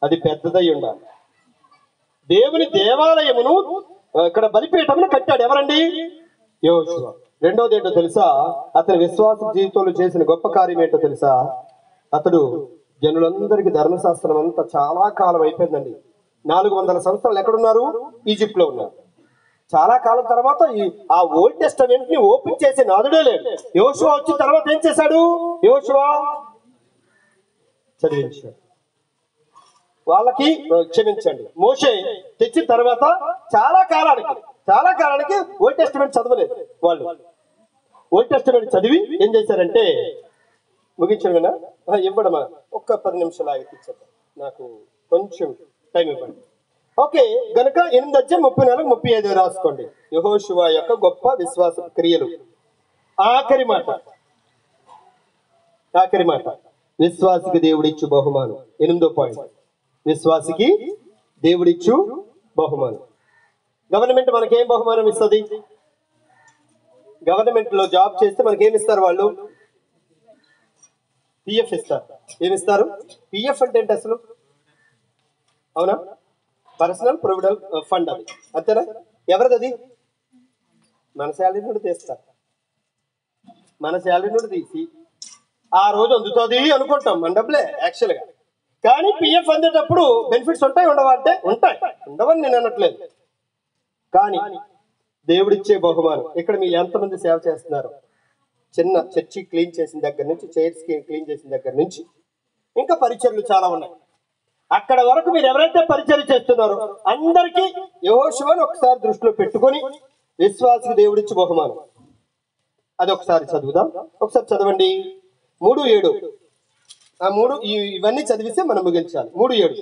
[SPEAKER 2] అది పెద్దదై ఉండాలి. దేవుని దేవాలయమును ఇక్కడ బలిపీఠమును కట్టాడు ఎవరండి? యెహోషువ. రెండోది ఏంటో తెలుసా? అతని విశ్వాస జీవితంలో చేసిన గొప్ప కార్యం ఏంటో తెలుసా? అతడు జనులందరికీ ధర్మశాస్త్రం అంతా చాలా కాలం అయిపోయిందండి. 400 సంవత్సరాలు ఎక్కడున్నారు? ఈజిప్ట్ లో ఉన్నారు. చాలా కాలం తర్వాత ఆ ఓల్డ్ టెస్టమెంట్ ని ఓపెన్ చేసే నాదుడే లేడు. యెహోషువ వచ్చిన తర్వాత ఏం చేశాడు? యెహోషువ చదివించాడు వాళ్ళకి. క్షమించండి, మోషే తెచ్చిన తర్వాత చాలా కాలానికి ఓల్డ్ టెస్టమెంట్ చదవలేదు వాళ్ళు. ఓల్డ్ టెస్టమెంట్ చదివి ఏం చేశారంటే, ముగించడమేనా? ఇవ్వడమా? ఒక్క 10 నిమిషాలు ఆగి ఇచ్చేద్దాం, నాకు కొంచెం టైం ఇవ్వండి. ఓకే, గనుక 8:34-35 రాసుకోండి. యెహోషువ యొక్క గొప్ప విశ్వాస క్రియలు. ఆఖరి మాట, విశ్వాసికి దేవుడిచ్చు బహుమానం. 8వ పాయింట్, విశ్వాసికి దేవుడిచ్చు బహుమానం. గవర్నమెంట్ మనకేం బహుమానం ఇస్తుంది? గవర్నమెంట్ లో జాబ్ చేస్తే మనకేమిస్తారు వాళ్ళు? పిఎఫ్ ఇస్తారు. ఏమిస్తారు? పిఎఫ్ అంటే ఏంటి అసలు? అవునా? Personal provident fund. అది అంతేనా? ఎవరిది అది? మన శాలరీ నుండి తీస్తారు. మన శాలరీ నుండి తీసి ఆ రోజు అందుతుంది అనుకుంటాం, మన డబ్బులే యాక్చువల్గా. కానీ పిఎఫ్ అందేటప్పుడు బెనిఫిట్స్ ఉంటాయి ఉండవా అంటే ఉంటాయి. ఉండవని నేను అనట్లేదు. కానీ దేవుడిచ్చే బహుమానం. ఇక్కడ మీరు ఎంతమంది సేవ చేస్తున్నారు? చిన్న చర్చి క్లీన్ చేసిన దగ్గర నుంచి, చైర్స్ క్లీన్ చేసిన దగ్గర నుంచి ఇంకా పరిచర్లు చాలా ఉన్నాయి. అక్కడ వరకు మీరు ఎవరైతే పరిచర్య చేస్తున్నారో అందరికీ యెహోషువను ఒకసారి దృష్టిలో పెట్టుకొని విశ్వాసికి దేవుడిచ్చి బహుమానం. అది ఒకసారి చదువుదాం. ఒకసారి చదవండి. 3:7. ఇవన్నీ చదివిస్తే మనం ముగించాలి. 3:7.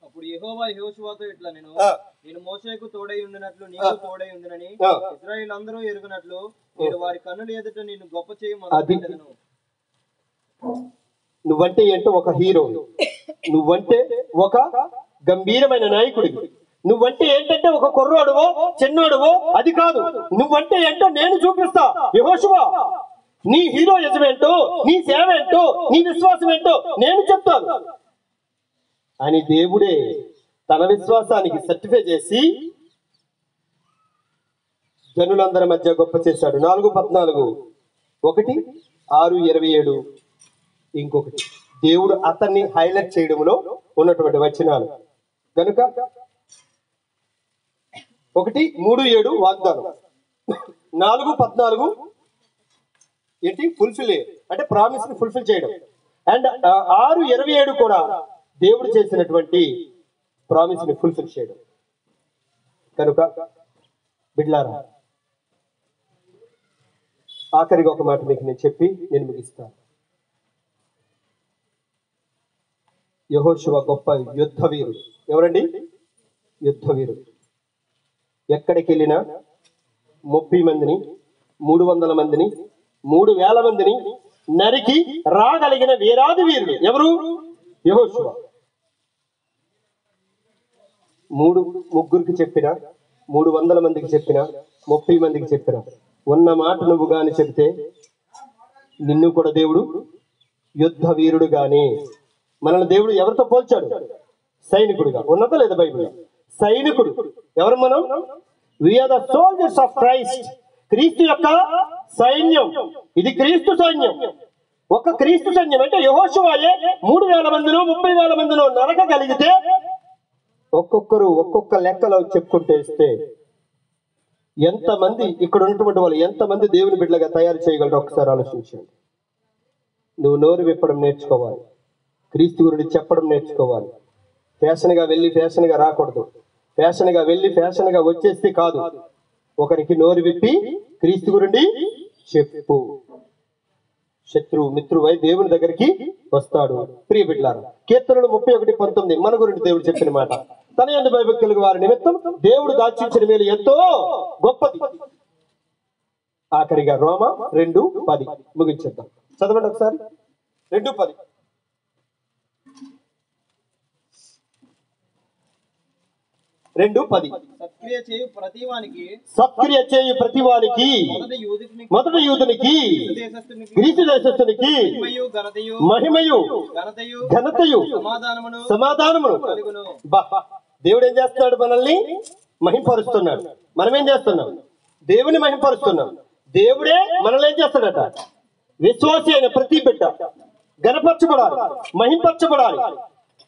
[SPEAKER 3] అప్పుడు యెహోవా యెహోషువతో ఇట్లా నేను మోషేకు తోడై ఉండినట్లు నీకు తోడై ఉండినని ఇశ్రాయేలు అందరూ ఎరుగునట్లు నేను వారి కన్నుల ఎదుట నిన్ను గొప్ప చేయమను.
[SPEAKER 2] నువ్వంటే ఏంటో ఒక హీరో, నువ్వంటే ఒక గంభీరమైన నాయకుడివి, నువ్వంటే ఏంటంటే ఒక కుర్రోడువో చిన్నోడువో అది కాదు. నువ్వంటే ఏంటో నేను చూపిస్తా. యెహోషువ, నీ హీరోయిజం ఏంటో, నీ సేవ ఏంటో, నీ విశ్వాసం ఏంటో నేను చెప్తాను అని దేవుడే తన విశ్వాసానికి సర్టిఫై చేసి జనులందరి మధ్య గొప్ప చేశాడు. 4:14, 1, 6:27 ఇంకొకటి. దేవుడు అతన్ని హైలైట్ చేయడంలో ఉన్నటువంటి వచనాలు కనుక 1:3-7 వాగ్దానం, 4:14 ఏంటి? ఫుల్ఫిల్ అంటే ప్రామిస్ ని ఫుల్ఫిల్ చేయడం. అండ్ 6:27 కూడా దేవుడు చేసినటువంటి ప్రామిస్ ని ఫుల్ఫిల్ చేయడం. కనుక బిడ్లారా, ఆఖరిగా ఒక మాట మీకు నేను చెప్పి నేను ముగిస్తాను. యెహోషువ గొప్ప యుద్ధ వీరుడు. ఎవరండి? యుద్ధ వీరుడు. ఎక్కడికి వెళ్ళినా 30 మందిని, 300 మందిని, 3000 మందిని నరికి రాగలిగిన వీరాది వీరుడు ఎవరు? యెహోషువ. ముగ్గురికి చెప్పిన, 300 మందికి చెప్పిన, 30 మందికి చెప్పిన, ఉన్న మాట నువ్వు గాని చెబితే నిన్ను కూడా దేవుడు యుద్ధ వీరుడు గాని. మనల్ని దేవుడు ఎవరితో పోల్చాడు? సైనికుడుగా. ఉన్నత లేదా బైబిల్? సైనికుడు. ఎవరు మనం? We are the soldiers of Christ. క్రీస్తు యొక్క సైన్యం. ఇది క్రీస్తు సైన్యం. ఒక క్రీస్తు సైన్యం అంటే యెహోషువయే 3000 మందినో 30,000 మందినో నరకగలిగితే ఒక్కొక్కరు ఒక్కొక్క లెక్కలో చెప్పుకుంటే ఇస్తే ఎంతమంది ఇక్కడ ఉన్నటువంటి వాళ్ళు ఎంతమంది దేవుని బిడ్డలుగా తయారు చేయగలరు ఒకసారి ఆలోచించండి. నువ్వు నోరు విప్పడం నేర్చుకోవాలి. క్రీస్తు గురించి చెప్పడం నేర్చుకోవాలి. ఫ్యాషన్గా వెళ్ళి ఫ్యాషన్గా రాకూడదు. ఫ్యాషన్గా వెళ్ళి ఫ్యాషన్గా వచ్చేస్తే కాదు. ఒకరికి నోరు విప్పి క్రీస్తు గురించి చెప్పు. శత్రువు మిత్రువై దేవుని దగ్గరికి వస్తాడు. ప్రియ బిడ్డలారా, కీర్తనలు 31:19 మన గురించి దేవుడు చెప్పిన మాట. తన యందు భయభక్తులు వారి నిమిత్తం దేవుడు దాచించిన మేలు ఎంతో గొప్పది. ఆఖరిగా రోమా 2:10 ముగించేద్దాం. చదవండి ఒకసారి. 2:10.
[SPEAKER 3] సత్క్రియ చేయు
[SPEAKER 2] ప్రతివానికి మొదట యూదునికి గ్రీసు దేశస్థునికి మహిమయు ఘనతయు సమాధానమును. దేవుడు ఏం చేస్తున్నాడు? మనల్ని మహింపరుస్తున్నాడు. మనం ఏం చేస్తున్నాం? దేవుని మహింపరుస్తున్నాం. దేవుడే మనల్ని ఏం చేస్తాడట? విశ్వాసి అయిన ప్రతి బిడ్డ ఘనపరచబడాలి, మహింపరచబడాలి,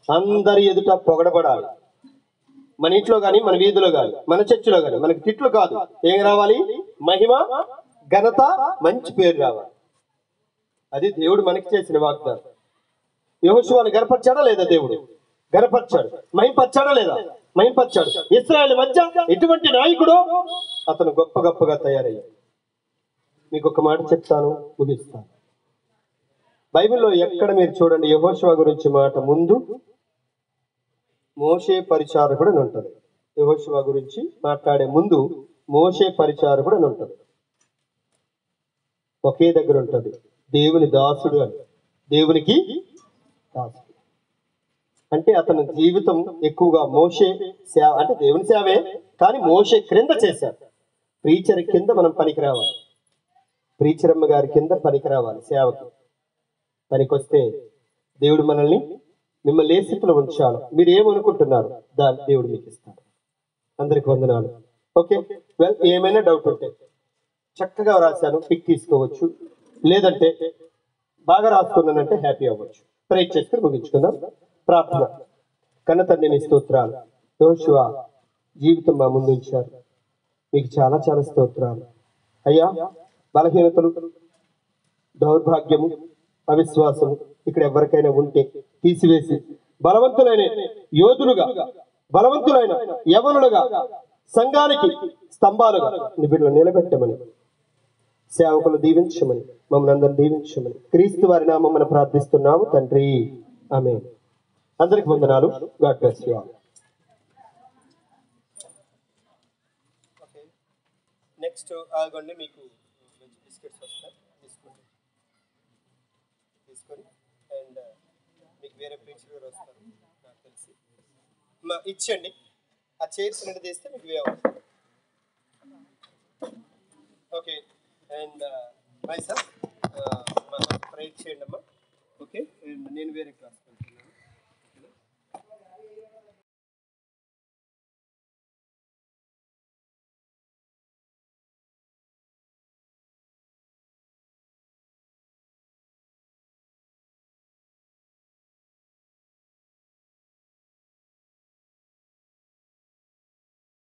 [SPEAKER 2] అందరి ఎదుట పొగడబడాలి. మన ఇంట్లో గాని, మన వీధిలో గాని, మన చర్చిలో గాని మనకి తిట్లు కాదు. ఏం రావాలి? మహిమ, ఘనత, మంచి పేరు రావాలి. అది దేవుడు మనకి చేసిన వాగ్దానం. యెహోషువను గనపరిచాడా లేదా? దేవుడు గనపరిచాడు. మహింపరిచాడా లేదా? మహింపరిచాడు. ఇశ్రాయేలు మధ్య ఎటువంటి నాయకుడు అతను గొప్పగా తయారయ్యాడు. మీకు ఒక మాట చెప్తాను, ముగిస్తాను. బైబిల్లో ఎక్కడ మీరు చూడండి యెహోషువ గురించి మాట ముందు మోషే పరిచారకుడు అని ఉంటుంది. యెహోషువ గురించి మాట్లాడే ముందు మోషే పరిచారకుడు అని ఉంటుంది. ఒకే దగ్గర ఉంటుంది. దేవుని దాసుడు అని. దేవునికి దాసుడు అంటే అతని జీవితం ఎక్కువగా మోషే సేవ అంటే దేవుని సేవే, కానీ మోషే క్రింద చేశాడు. ప్రీచర్ కింద మనం పనికి రావాలి. ప్రీచరమ్మ గారి కింద పనికి రావాలి. సేవకి పనికొస్తే దేవుడు మిమ్మల్ని ఏ స్థితిలో ఉంచాలో మీరు ఏమనుకుంటున్నారు దాన్ని దేవుడు మీకు ఇస్తాడు. అందరికి వందనాలు. ఓకే, వెల్, ఏమైనా డౌట్ ఉంటే చక్కగా రాశాను, పిక్ తీసుకోవచ్చు. లేదంటే బాగా రాసుకున్నానంటే హ్యాపీ అవ్వచ్చు. ప్రేర్ చేసుకుని ముగించుకుందాం. ప్రార్థన. కన్న తండ్రి నీ స్తోత్రాలు. యెహోషువ జీవితం మా ముందు ఉంచారు. మీకు చాలా చాలా స్తోత్రాలు అయ్యా. బలహీనతలు, దౌర్భాగ్యము, అవిశ్వాసము ఇక్కడ ఎవరికైనా ఉంటే తీసివేసి బలవంతులైన యోధులుగా, బలవంతులైన యవనులుగా, సంఘానికి స్తంభాలుగా నీ బిడ్డలు నిలబెట్టమని, సేవకులు దీవించమని, మమ్మల్ని అందరూ దీవించమని క్రీస్తు వారి నామమున ప్రార్థిస్తున్నాము తండ్రి. ఆమేన్. అందరికి వందనాలు. God bless you all. Next ఆగండి, మీకు బిస్కెట్స్ వస్తాయి, తీసుకొని అండ్ మీకు వేరే ప్రీచర్ గారు వస్తారు నాకు తెలిసి, ఇచ్చండి. ఆ చైర్స్ రెండు తీస్తే మీకు వే అవుతుంది. Okay, and my sir prayer చేయండి అమ్మా. ఓకే, అండ్ నేను వేరే క్లాస్